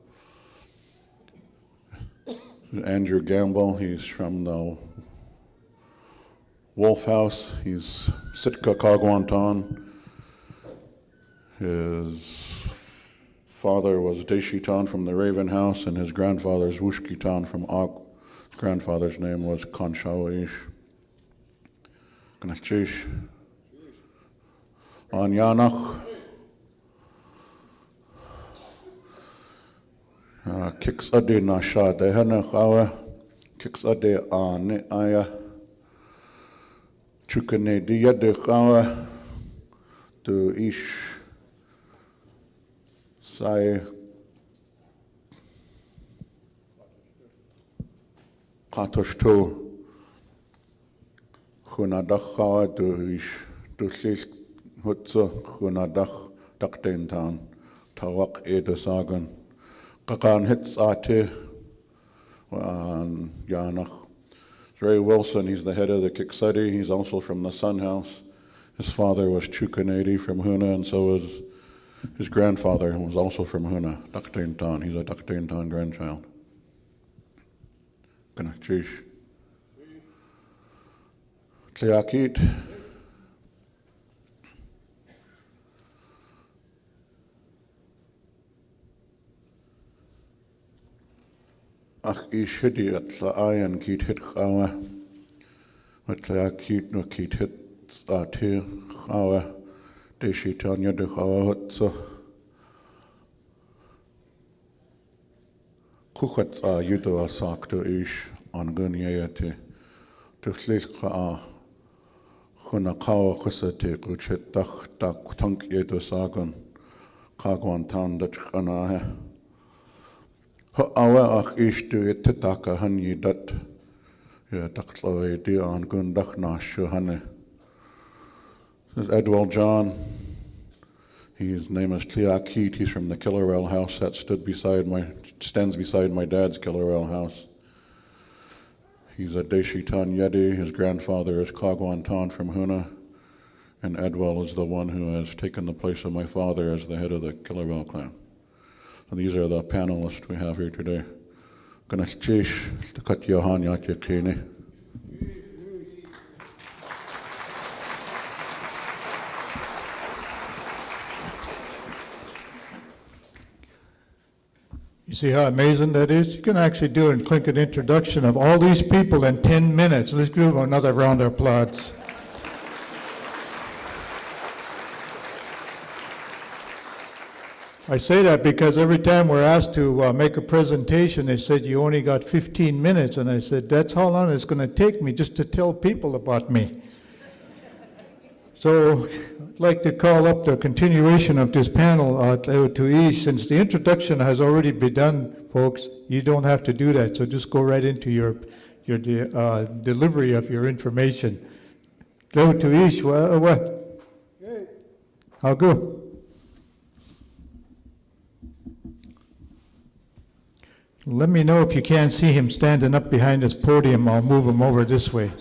Andrew Gamble, he's from the Wolf House. He's Sitka Kagwantan. His father was Deshitan from the Raven House, and his grandfather's Wushkitan from Og. His grandfather's name was Kanshawish. Gnachish. Anyanach. Kiksade Nasha Dehanechawa. Kiksade Ane Aya. Chukane Dia de Chawa to Ish Sai Katoshto Hunadachawa to Ish to Sis hutsa hunadach dakten town tawak edasagan kakan hits ate yanach. Ray Wilson, he's the head of the Kikseti. He's also from the Sun House. His father was Chukanadi from Huna, and so was his grandfather, who was also from Huna, Daktaintan. He's a Daktaintan grandchild. Kanachish. Tliakit. Ach ishidi at laayan kit hit chawa. Tliakit no kit hit ati chawa. Deshitanya de chawa hutsa. Kuchatsa yudo asakto ish angunyayate. Tuchliska Hunakawa kusate kuchet tak tank yedo sagan. Kagwantan dachkanahe. Awa ach ishtu ititaka hanyi dat. Ya taklawe di angundach nashu hane. This is Edwell John. His name is Tliakit. He's from the Killerell house that stands beside my dad's Killerell house. He's a Deshitan Yedi. His grandfather is Kagwantan from Huna. And Edwell is the one who has taken the place of my father as the head of the Killerell clan. So these are the panelists we have here today. Ganaschish, Takat Yohan Yatyakene. You see how amazing that is? You can actually do and click an introduction of all these people in 10 minutes. Let's give them another round of applause. I say that because every time we're asked to make a presentation, they said you only got 15 minutes. And I said, that's how long it's going to take me just to tell people about me. So I'd like to call up the continuation of this panel to East. Since the introduction has already been done, folks, you don't have to do that. So just go right into your delivery of your information. Go to East. What? How good? Let me know if you can't see him standing up behind this podium. I'll move him over this way.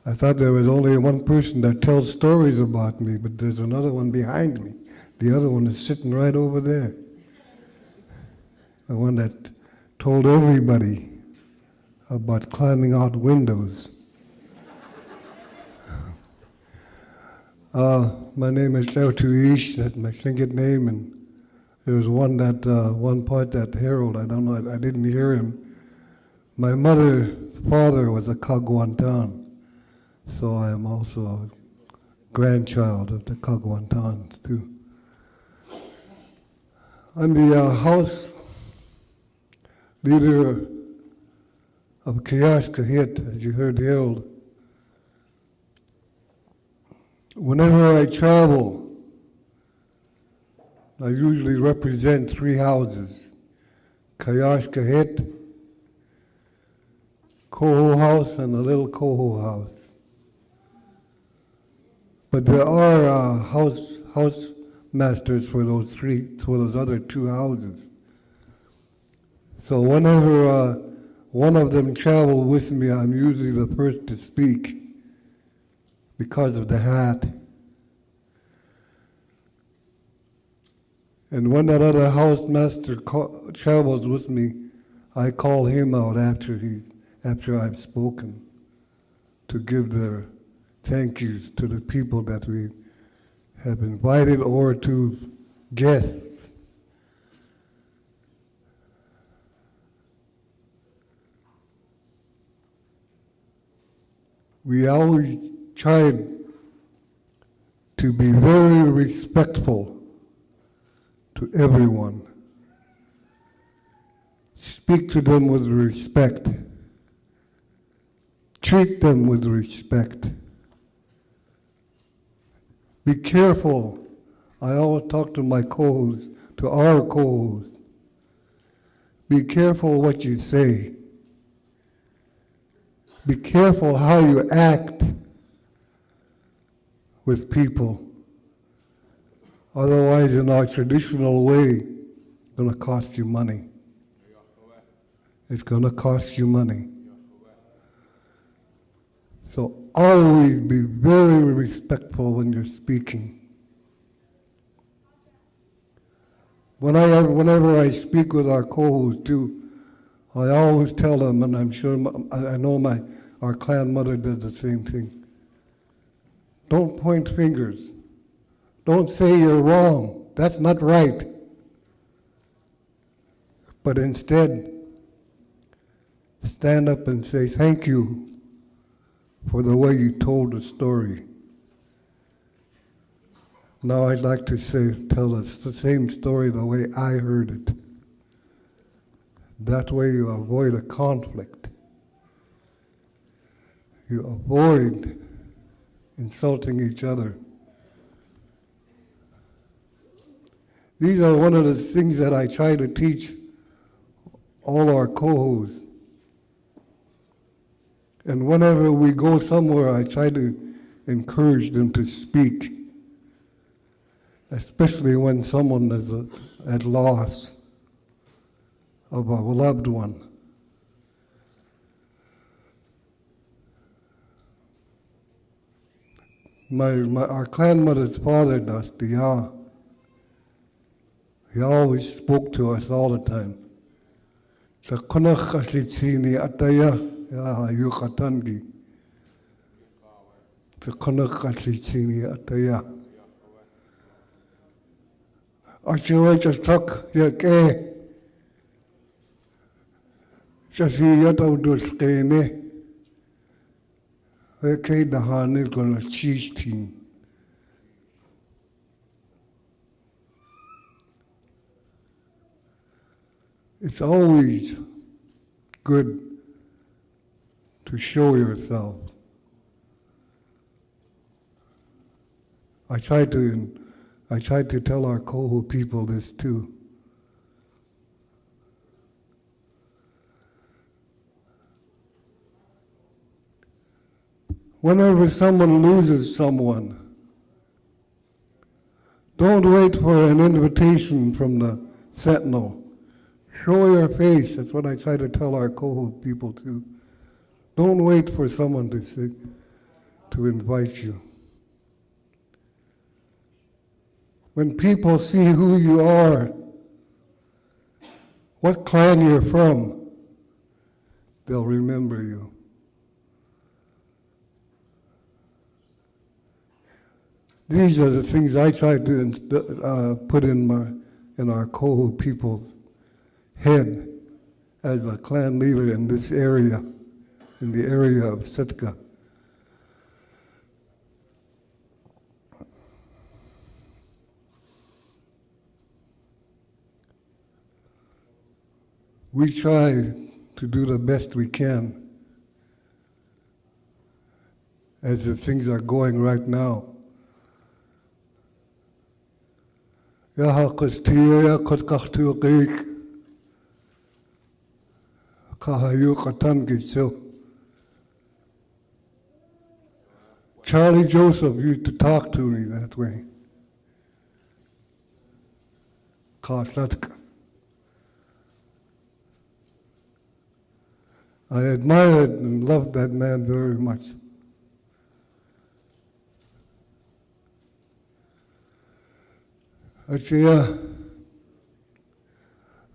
I thought there was only one person that tells stories about me, but there's another one behind me. The other one is sitting right over there. The one that told everybody about climbing out windows. My name is Leo Tuish, that's my Tlingit name, and there was one part that Harold, I don't know, I didn't hear him. My mother's father was a Kagwantan, so I am also a grandchild of the Kagwantans too. I'm the house leader of Kayash Kahit, as you heard Harold. Whenever I travel, I usually represent three houses: Kayash Kahit, Koho House, and the Little Koho House. But there are house masters for those other two houses. So whenever one of them travel with me, I'm usually the first to speak because of the hat. And when that other housemaster travels with me, I call him out after I've spoken to give their thank yous to the people that we have invited or to guests. We always tried to be very respectful to everyone. Speak to them with respect. Treat them with respect. Be careful. I always talk to my co-hosts, to our co-hosts. Be careful what you say. Be careful how you act with people. Otherwise, in our traditional way, it's going to cost you money. It's going to cost you money. So always be very respectful when you're speaking. Whenever I speak with our co-hosts too, I always tell them, and I'm sure I know our clan mother did the same thing. Don't point fingers. Don't say you're wrong. That's not right. But instead, stand up and say thank you for the way you told the story. Now I'd like to tell us the same story the way I heard it. That way you avoid a conflict. You avoid insulting each other. These are one of the things that I try to teach all our co-hosts. And whenever we go somewhere, I try to encourage them to speak, especially when someone is at loss of a loved one. Our clan mother's father, Dusty, he always spoke to us all the time. Sa kunakh asitsini ataya ya yukatangi. Sa kunakh asitsini ataya. Ashiwa chasak yake. Shasi yatawdus kene. Eke dahanil gonna cheese team. It's always good to show yourself. I try to tell our Koho people this too. Whenever someone loses someone, don't wait for an invitation from the sentinel. Show your face. That's what I try to tell our Koho people too. Don't wait for someone to invite you. When people see who you are, what clan you're from, they'll remember you. These are the things I try to put in our Koho people's head as a clan leader in this area, in the area of Sitka. We try to do the best we can as the things are going right now. Charlie Joseph used to talk to me that way. I admired and loved that man very much.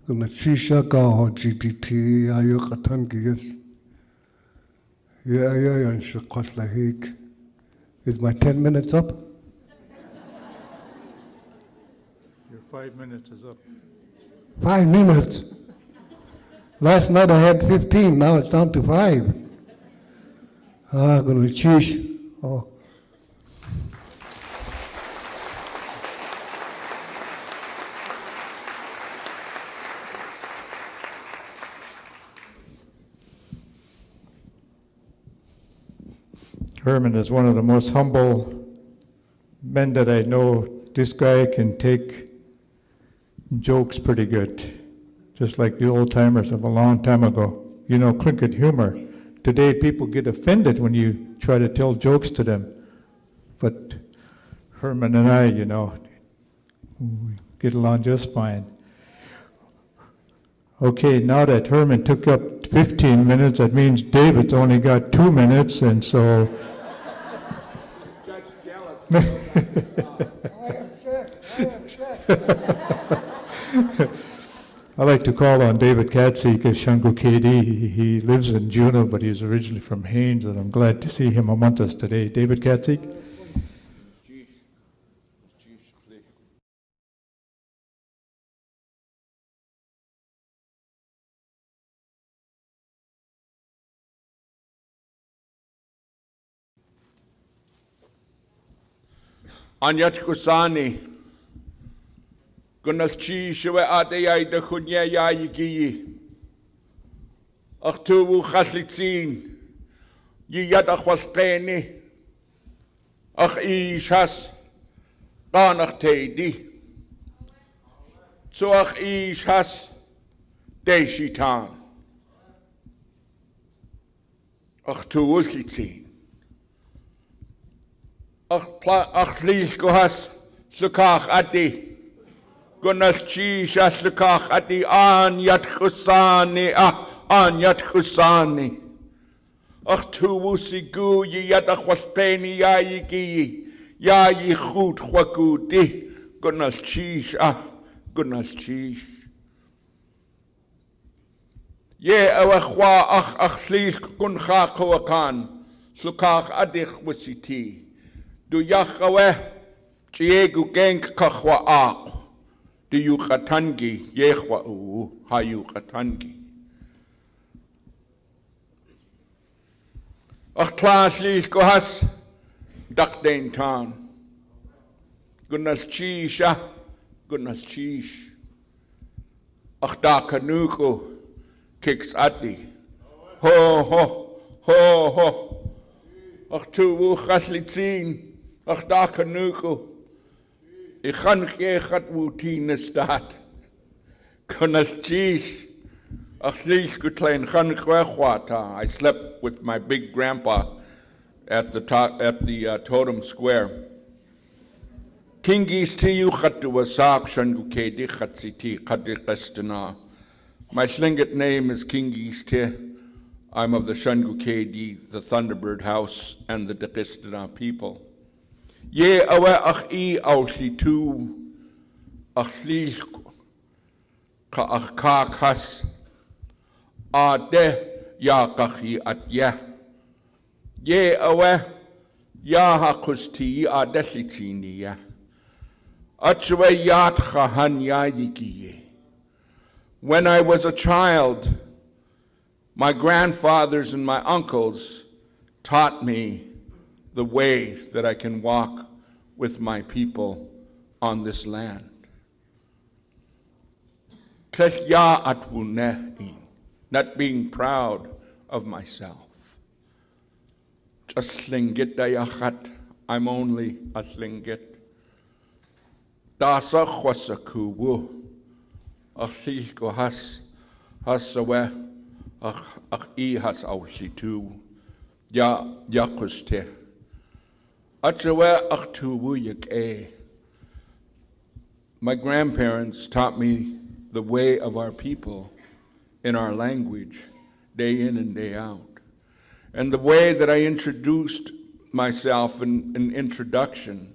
Gonna chisha ka GPT ayo katan giyas. Yeah, and shakwas lahik. Is my 10 minutes up? Your 5 minutes is up. 5 minutes. Last night I had 15, now it's down to 5. Gonna chish. Oh. Herman is one of the most humble men that I know. This guy can take jokes pretty good, just like the old timers of a long time ago. You know, Tlingit humor. Today people get offended when you try to tell jokes to them. But Herman and I, you know, we get along just fine. Okay, now that Herman took up 15 minutes, that means David's only got 2 minutes, and so... Just jealous. I like to call on David Katzeek as Shango KD. He lives in Juneau, but he's originally from Haines, and I'm glad to see him among us today. David Katzeek? Anyat kusani. Gunnal chi shwe adayay de khunya yayigi. Achtu khaslitzin. Yiyad akhwasqeni. Ach ishas. Danach teidi. So ach ishas. Deshitan. Achtu ullitzin. Ach liis gohas slukach adi. Gunas chi shas slukach adi an yat khusani an yat khusani. Ach tu wusi gu yi yat akhwasteni ya yi gi ya yi khut khwakudi. Gunas chi gunas chi. Ye awakhwa ach liis kun kha khwakan slukach adi khwasiti. Du Yahweh, Chiegu Genk Kahwa Ak, Du Yukatangi, Yehwa U, Hayukatangi. Ach Klaas Lies Gohas, Dakdain Tan. Gunas Chisha, Gunas Chish. Ach Dakanuko, Kicks Adi. Ho, ho, ho, ho. Ach tu Chaslitzin. Ach da kanuko. I gaan gegat woetine staat. Kunas cheese. Ach lies klein gaan kwachwata. I slept with my big grandpa at the totem square. Kingis ti you khatu wasak shanguke di khatsiti khadikastana. My Tlingit name is Kingis ti. I'm of the Shangukedi, the Thunderbird House, and the Dakistana people. Ye awe ach I aushi tu, ach lish ka ach kakas, de ya kachi at ye. Ye awe ya hakusti deslitini ya. Achwe yat chahan ya yikiye. When I was a child, my grandfathers and my uncles taught me the way that I can walk with my people on this land. Not being proud of myself. I'm only a slingit. Dasa khwasakuwu. Achilko hasawe. Ach I has aushitu. Ya yakuste. Achawe ach tu wuyik e. My grandparents taught me the way of our people in our language, day in and day out. And the way that I introduced myself in introduction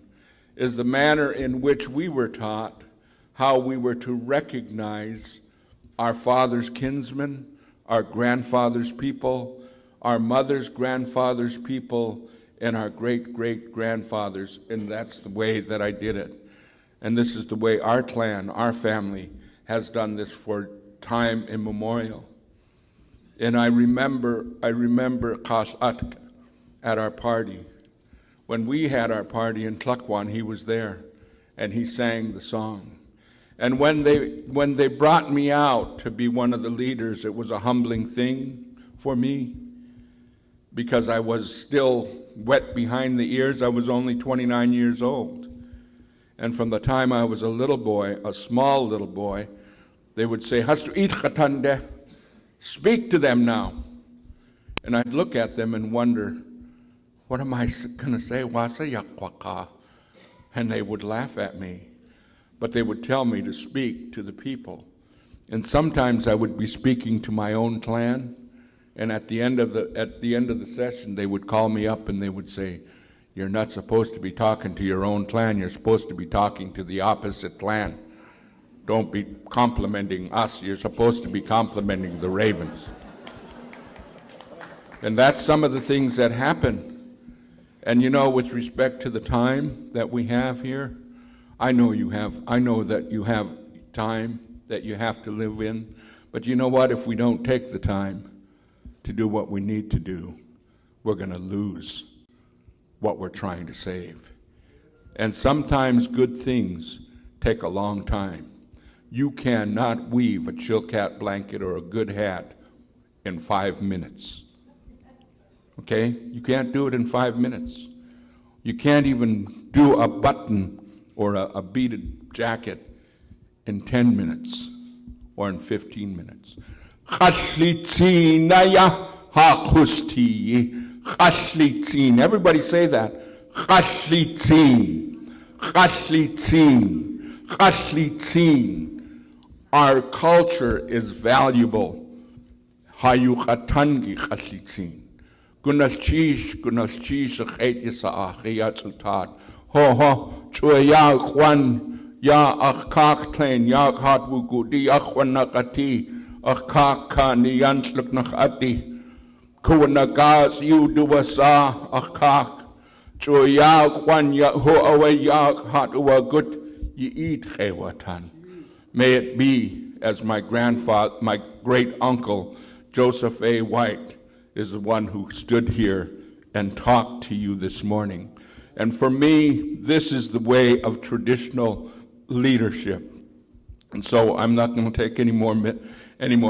is the manner in which we were taught how we were to recognize our father's kinsmen, our grandfather's people, our mother's grandfather's people, and our great-great-grandfathers, and that's the way that I did it. And this is the way our clan, our family, has done this for time immemorial. And I remember Kasat at our party. When we had our party in Tlakwan, he was there, and he sang the song. And when they brought me out to be one of the leaders, it was a humbling thing for me. because I was still wet behind the ears. I was only 29 years old. And from the time I was a little boy, a small little boy, they would say, Hastu it chatande, speak to them now. And I'd look at them and wonder, what am I going to say? Wasa yakwaka? And they would laugh at me. But they would tell me to speak to the people. And sometimes I would be speaking to my own clan, and at the end of the session, they would call me up and they would say, you're not supposed to be talking to your own clan, you're supposed to be talking to the opposite clan. Don't be complimenting us, you're supposed to be complimenting the Ravens. And that's some of the things that happen. And you know, with respect to the time that we have here, I know that you have time that you have to live in, but you know what? If we don't take the time to do what we need to do, we're going to lose what we're trying to save. And sometimes good things take a long time. You cannot weave a Chilkat blanket or a good hat in 5 minutes. Okay? You can't do it in 5 minutes. You can't even do a button or a beaded jacket in 10 minutes or in 15 minutes. Everybody say that. Our culture is valuable. Ya akak klein, ya hat wugudi, akwanakati, akaka niyans look nakati, kuwanagas you do wasa, akak, choya kwan ya ho away ya hat uwa good, ye eat hewatan. May it be as my grandfather, my great uncle, Joseph A. White, is the one who stood here and talked to you this morning. And for me, this is the way of traditional leadership. And so I'm not going to take any more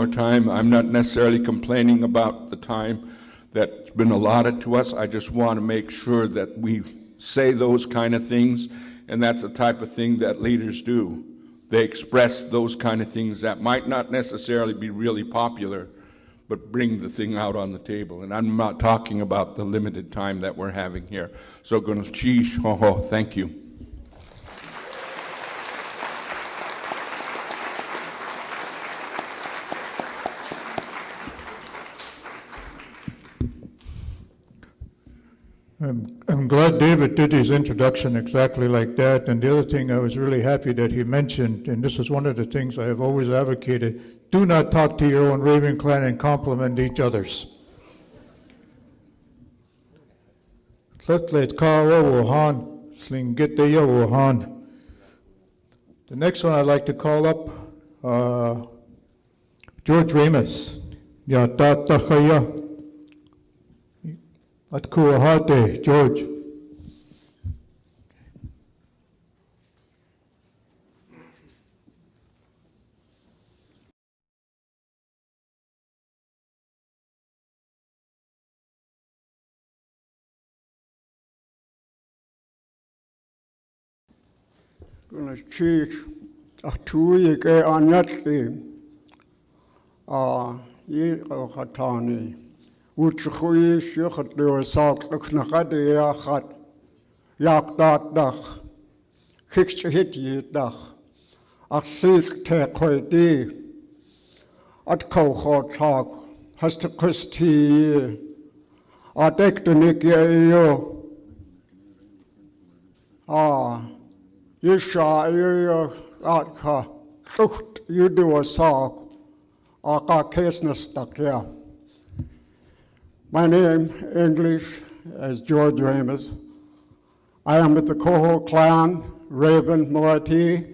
time. I'm not necessarily complaining about the time that's been allotted to us. I just want to make sure that we say those kind of things, and that's the type of thing that leaders do. They express those kind of things that might not necessarily be really popular, but bring the thing out on the table. And I'm not talking about the limited time that we're having here. So, thank you. I'm glad David did his introduction exactly like that. And the other thing I was really happy that he mentioned, and this is one of the things I have always advocated, do not talk to your own Raven clan and compliment each other's. The next one I'd like to call up George Ramos. Atkuahate, George. Gonna cheat a 2 year on Yatki. Ye Hatani. Uchui Shukhat do salt Nakadi Yahat Yak dat dach. Kicks hit ye dach. A silk take hoidi. At Koho talk. Has to Christy. I take the Nick yo. You shall you you do a sock. I got case stuck here. My name, English, is George Ramos. I am with the Coho clan, Raven Moiety,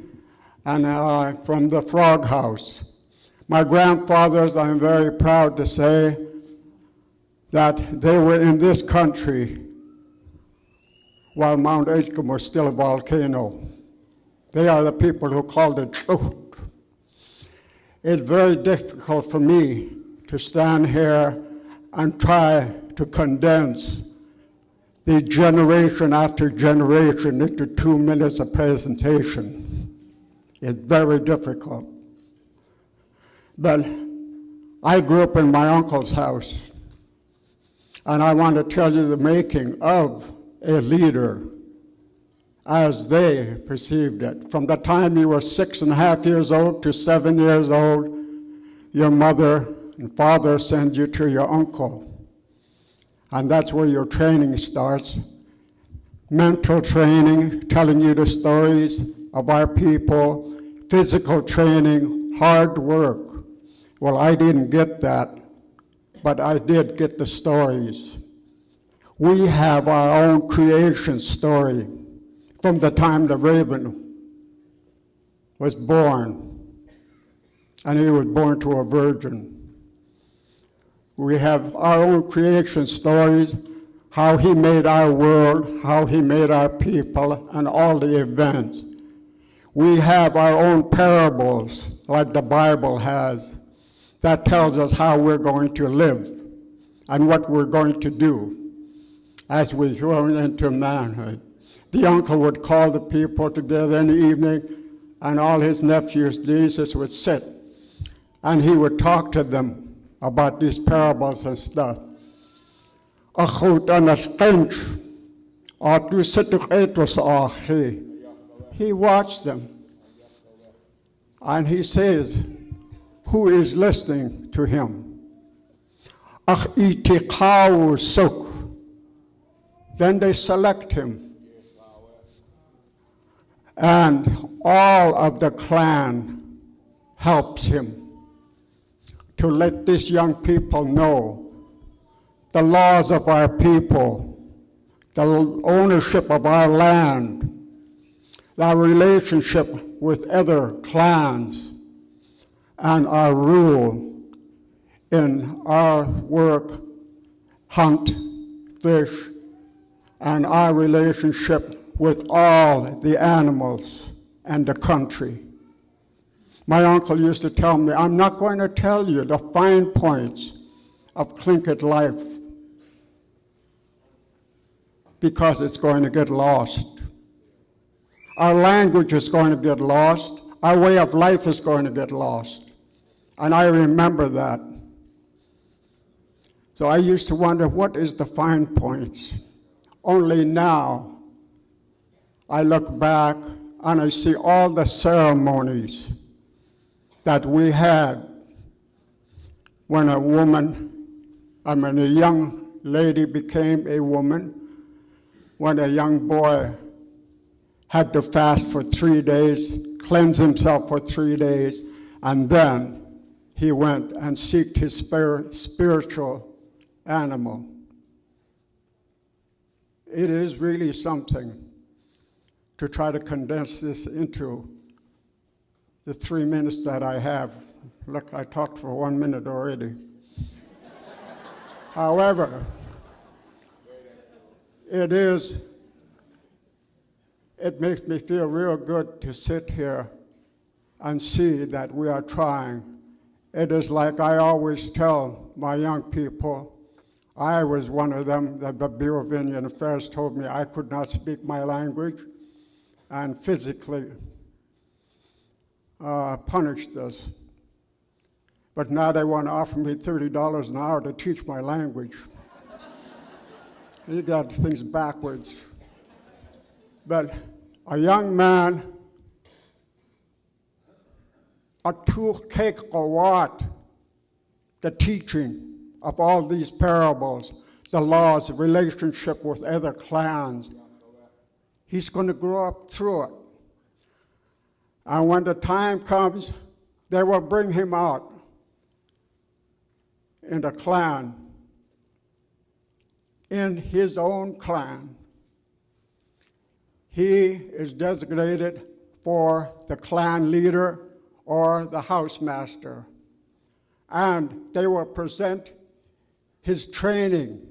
and from the Frog House. My grandfathers, I'm very proud to say, that they were in this country while Mount Edgecombe was still a volcano. They are the people who called it truth. It's very difficult for me to stand here and try to condense the generation after generation into 2 minutes of presentation. It's very difficult. But I grew up in my uncle's house, and I want to tell you the making of a leader as they perceived it. From the time you were 6.5 years old to 7 years old, your mother and father send you to your uncle. And that's where your training starts. Mental training, telling you the stories of our people, physical training, hard work. Well, I didn't get that, but I did get the stories. We have our own creation story from the time the raven was born, and he was born to a virgin. We have our own creation stories, how he made our world, how he made our people, and all the events. We have our own parables, like the Bible has, that tells us how we're going to live and what we're going to do as we grow into manhood. The uncle would call the people together in the evening, and all his nephews, nieces, would sit, and he would talk to them about these parables and stuff. He watched them, and he says, who is listening to him? Then they select him. And all of the clan helps him to let these young people know the laws of our people, the ownership of our land, our relationship with other clans, and our rule in our work, hunt, fish, and our relationship with all the animals and the country. My uncle used to tell me, I'm not going to tell you the fine points of Tlingit life because it's going to get lost. Our language is going to get lost. Our way of life is going to get lost. And I remember that. So I used to wonder, what is the fine points? Only now I look back and I see all the ceremonies that we had when a young lady became a woman, when a young boy had to fast for 3 days, cleanse himself for 3 days, and then he went and sought his spiritual animal. It is really something to try to condense this into the 3 minutes that I have. Look, I talked for 1 minute already. However, it makes me feel real good to sit here and see that we are trying. It is like I always tell my young people, I was one of them that the Bureau of Indian Affairs told me I could not speak my language and physically punished us. But now they want to offer me $30 an hour to teach my language. You got things backwards. But a young man, the teaching of all these parables, the laws, the relationship with other clans, he's going to grow up through it. And when the time comes, they will bring him out in the clan, in his own clan. He is designated for the clan leader or the housemaster. And they will present his training,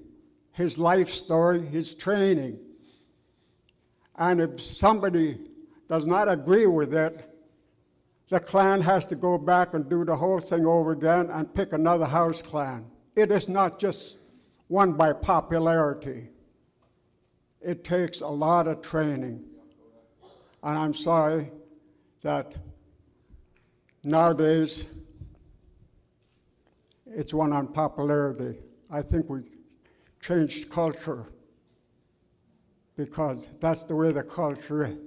his life story, his training. And if somebody does not agree with it, the clan has to go back and do the whole thing over again and pick another house clan. It is not just won by popularity. It takes a lot of training. And I'm sorry that nowadays it's won on popularity. I think we changed culture because that's the way the culture is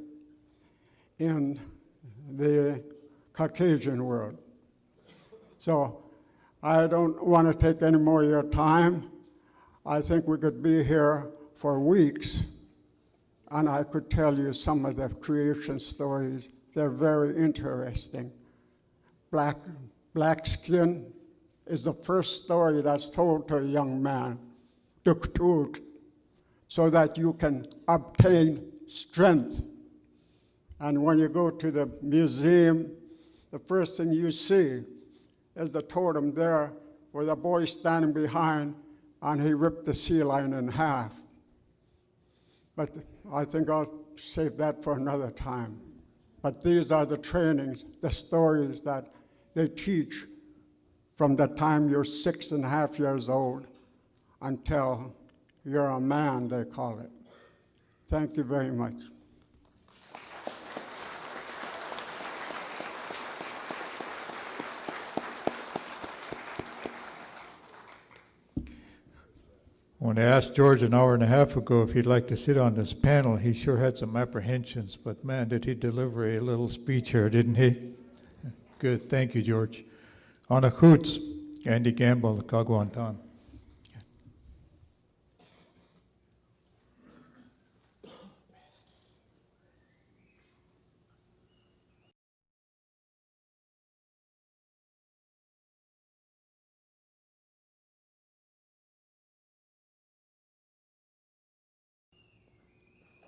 in the Caucasian world. So I don't want to take any more of your time. I think we could be here for weeks, and I could tell you some of the creation stories. They're very interesting. Black skin is the first story that's told to a young man, so that you can obtain strength. And when you go to the museum, the first thing you see is the totem there with a boy standing behind, and he ripped the sea lion in half. But I think I'll save that for another time. But these are the trainings, the stories that they teach from the time you're 6.5 years old until you're a man, they call it. Thank you very much. When I asked George an hour and a half ago if he'd like to sit on this panel, he sure had some apprehensions, but man, did he deliver a little speech here, didn't he? Good, thank you, George. On a hoots, Andy Gamble, Kagwantan.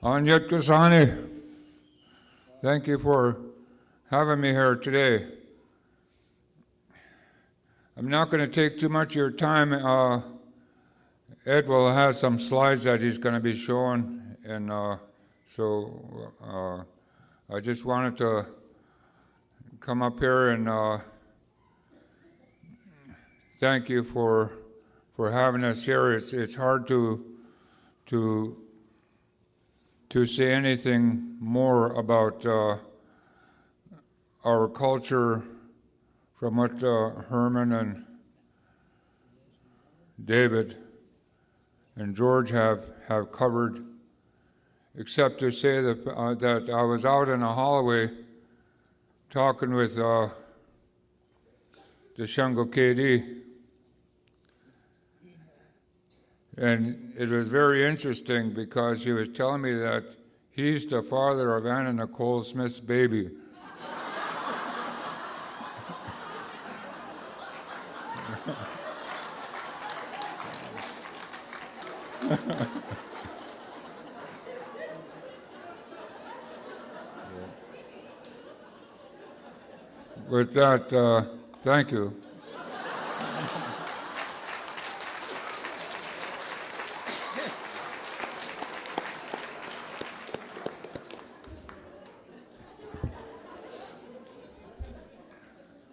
Anyat Kasani, thank you for having me here today. I'm not going to take too much of your time. Ed will have some slides that he's going to be showing, and so I just wanted to come up here and thank you for having us here. It's hard to say anything more about our culture from what Herman and David and George have covered, except to say that I was out in a hallway talking with the Shango KD, and it was very interesting because he was telling me that he's the father of Anna Nicole Smith's baby. With that, thank you.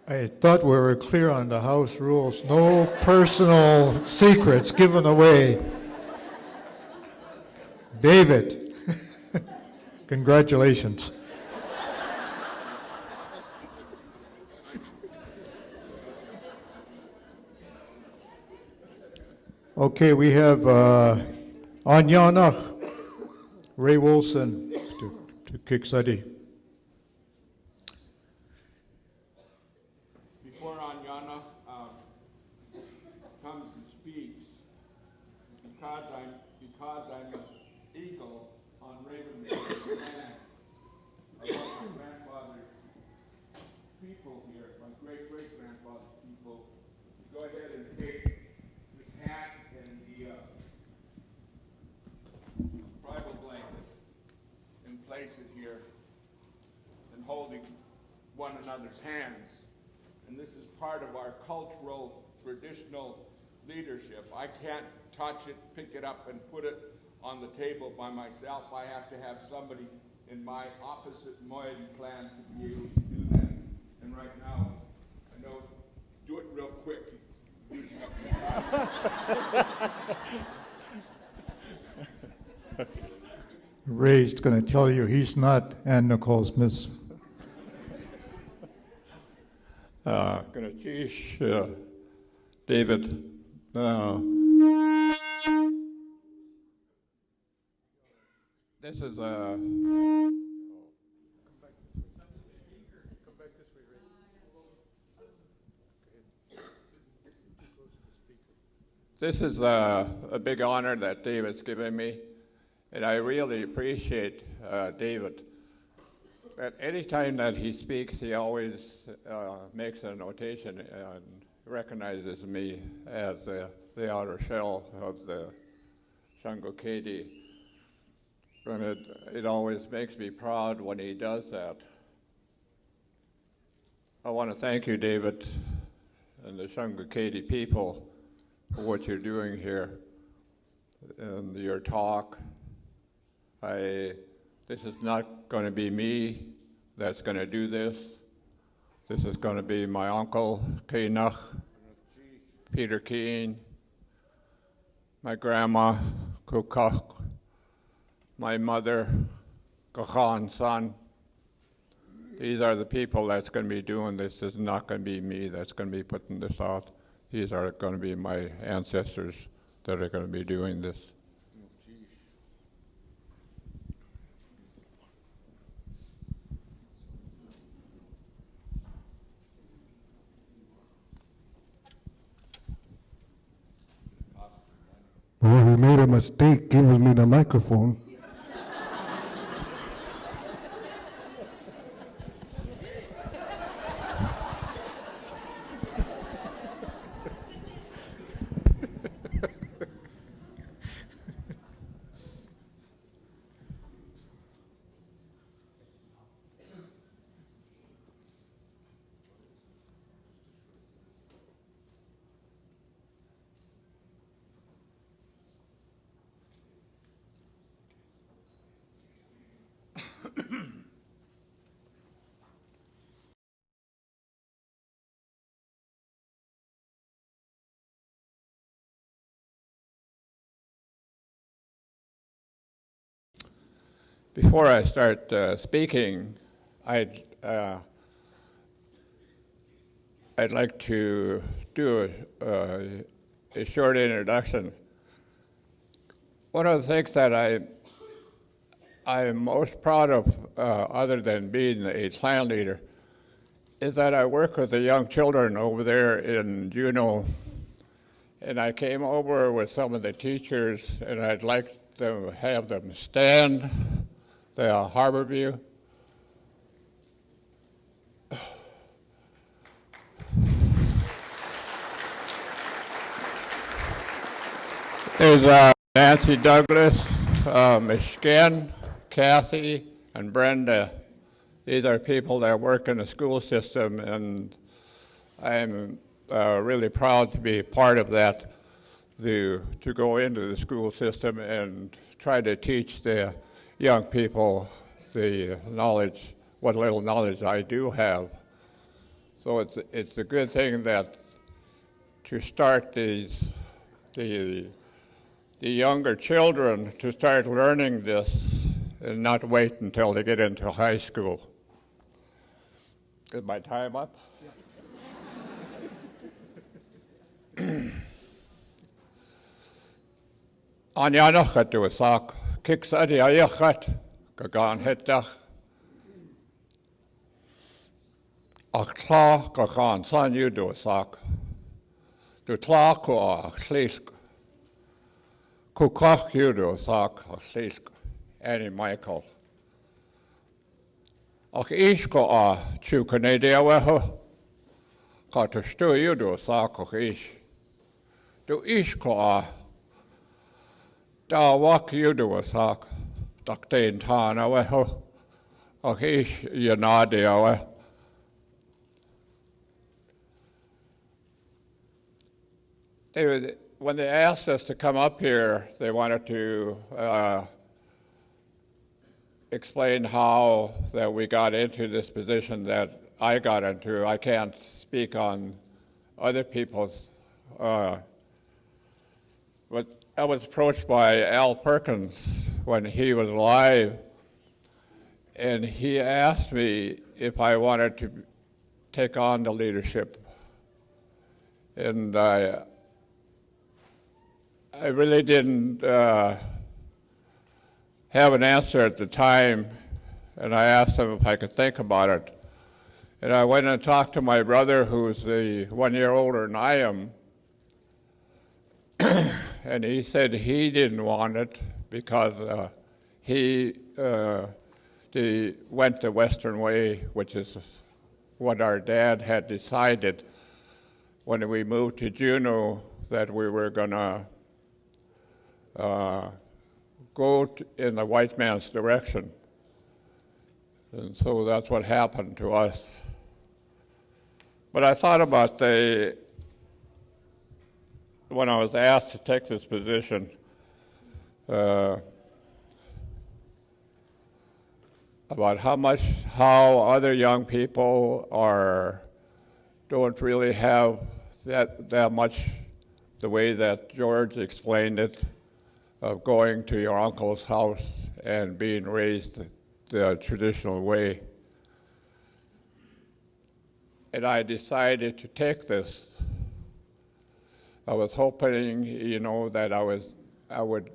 I thought we were clear on the house rules. No personal secrets given away. David, congratulations. Okay, we have Anyanach, Ray Wilson to Kiksadi. Before Anyana comes and speaks, because I'm an eagle on Raven's land, I want my grandfather's people here, my great-great-grandfather's people, to go ahead and take this hat and the tribal blanket and place it here and holding one another's hands. And this is part of our cultural, traditional leadership. I can't touch it, pick it up, and put it on the table by myself. I have to have somebody in my opposite moiety clan to be able to do that. And right now, I know, do it real quick. Use Ray's going to tell you he's not Ann Nicole's miss. Tagish, David. This is This is a big honor that David's given me, and I really appreciate David. At any time that he speaks, he always makes a notation and recognizes me as the outer shell of the Shangokedi. And it always makes me proud when he does that. I want to thank you, David, and the Shangokedi people for what you're doing here and your talk. This is not going to be me that's going to do this. This is going to be my uncle, Kainach, Peter Keane, my grandma, Kukak, my mother, Kachan San. These are the people that's going to be doing this. This is not going to be me that's going to be putting this out. These are going to be my ancestors that are going to be doing this. Well, he made a mistake giving me the microphone. Before I start speaking, I'd like to do a short introduction. One of the things that I'm most proud of, other than being a clan leader, is that I work with the young children over there in Juneau. And I came over with some of the teachers, and I'd like to have them stand the harbor view. There's Nancy Douglas, Michigan, Kathy, and Brenda. These are people that work in the school system, and I'm really proud to be part of that, to go into the school system and try to teach the young people the knowledge, what little knowledge I do have. So it's a good thing that to start the younger children to start learning this and not wait until they get into high school. Is my time up? Anyanachat to a sock. Kiksadi ayachat, Kagan hetach. Achla, Kagan, son you do a sock. Do tlako achlisk. Kukach you do a sock, achlisk. Annie Michael. Ach ishko chu Canada weho. Katustu you do a sock, ach ish. Do ishko da walk you do a sock, Dr. Tana, weho, ach ish yanadia. When they asked us to come up here, they wanted to explain how that we got into this position that I got into. I can't speak on other people's but I was approached by Al Perkins when he was alive, and he asked me if I wanted to take on the leadership. And I really didn't have an answer at the time, and I asked him if I could think about it. And I went and talked to my brother, who's 1 year older than I am, and he said he didn't want it because he went the Western way, which is what our dad had decided when we moved to Juneau, that we were going to go in the white man's direction. And so that's what happened to us. But I thought about when I was asked to take this position, about how other young people don't really have that much the way that George explained it, of going to your uncle's house and being raised the traditional way. And I decided to take this. I was hoping, that I would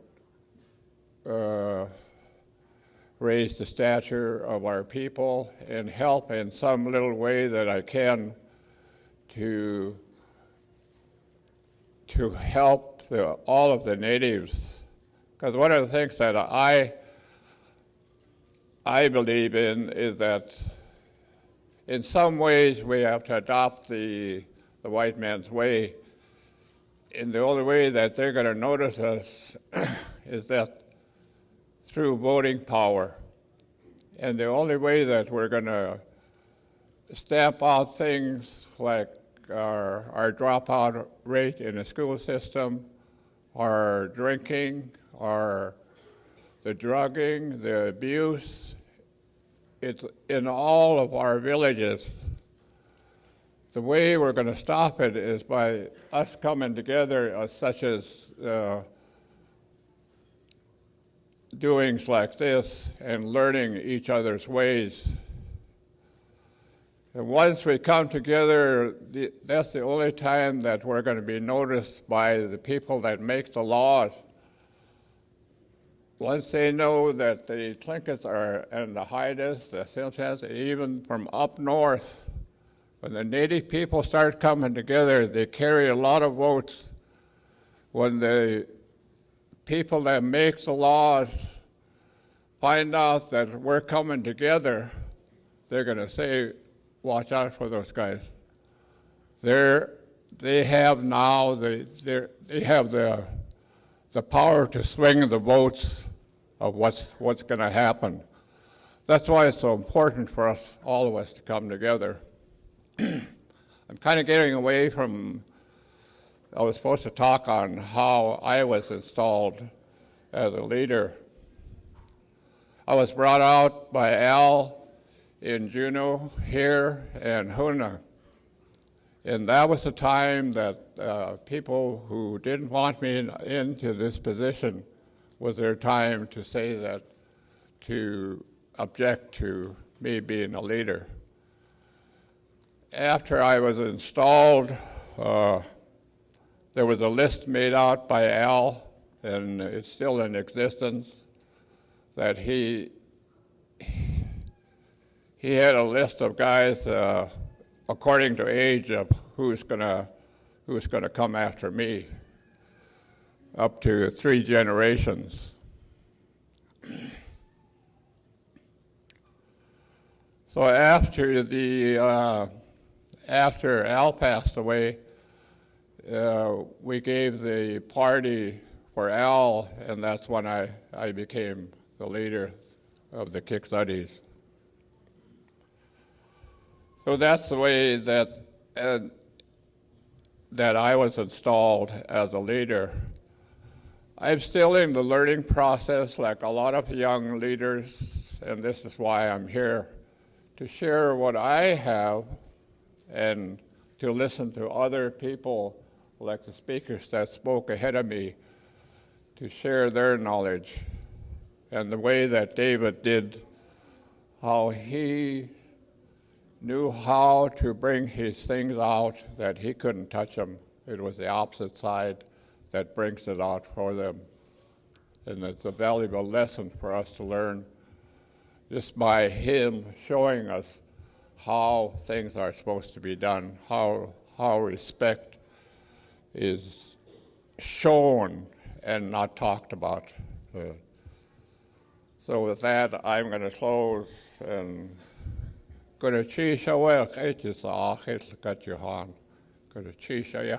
raise the stature of our people and help in some little way that I can to help all of the natives. Because one of the things that I believe in is that in some ways we have to adopt the white man's way. And the only way that they're going to notice us is that through voting power. And the only way that we're going to stamp out things like our dropout rate in the school system, our drinking, the drugging, the abuse, it's in all of our villages. The way we're going to stop it is by us coming together, such as doings like this and learning each other's ways. And once we come together, that's the only time that we're going to be noticed by the people that make the laws. Once they know that the Tlinkits and the Haidas, the Simpsons, even from up north, when the Native people start coming together, they carry a lot of votes. When the people that make the laws find out that we're coming together, they're going to say, watch out for those guys. They have now the power to swing the votes of what's going to happen. That's why it's so important for us, all of us, to come together. I'm kind of getting away from, I was supposed to talk on how I was installed as a leader. I was brought out by Al in Juneau, here, and Hoonah. And that was the time that people who didn't want me into this position was their time to say that, to object to me being a leader. After I was installed, there was a list made out by Al, and it's still in existence, that he had a list of guys according to age of who's gonna come after me, up to 3 generations. So after Al passed away, we gave the party for Al, and that's when I became the leader of the Kiksuddies. So that's the way that I was installed as a leader. I'm still in the learning process like a lot of young leaders, and this is why I'm here, to share what I have and to listen to other people like the speakers that spoke ahead of me, to share their knowledge. And the way that David did, how he knew how to bring his things out that he couldn't touch them. It was the opposite side that brings it out for them. And it's a valuable lesson for us to learn just by him showing us how things are supposed to be done, how respect is shown and not talked about. So with that, I'm going to close and going to cheese away. It's all got your hand. Going to cheese ya.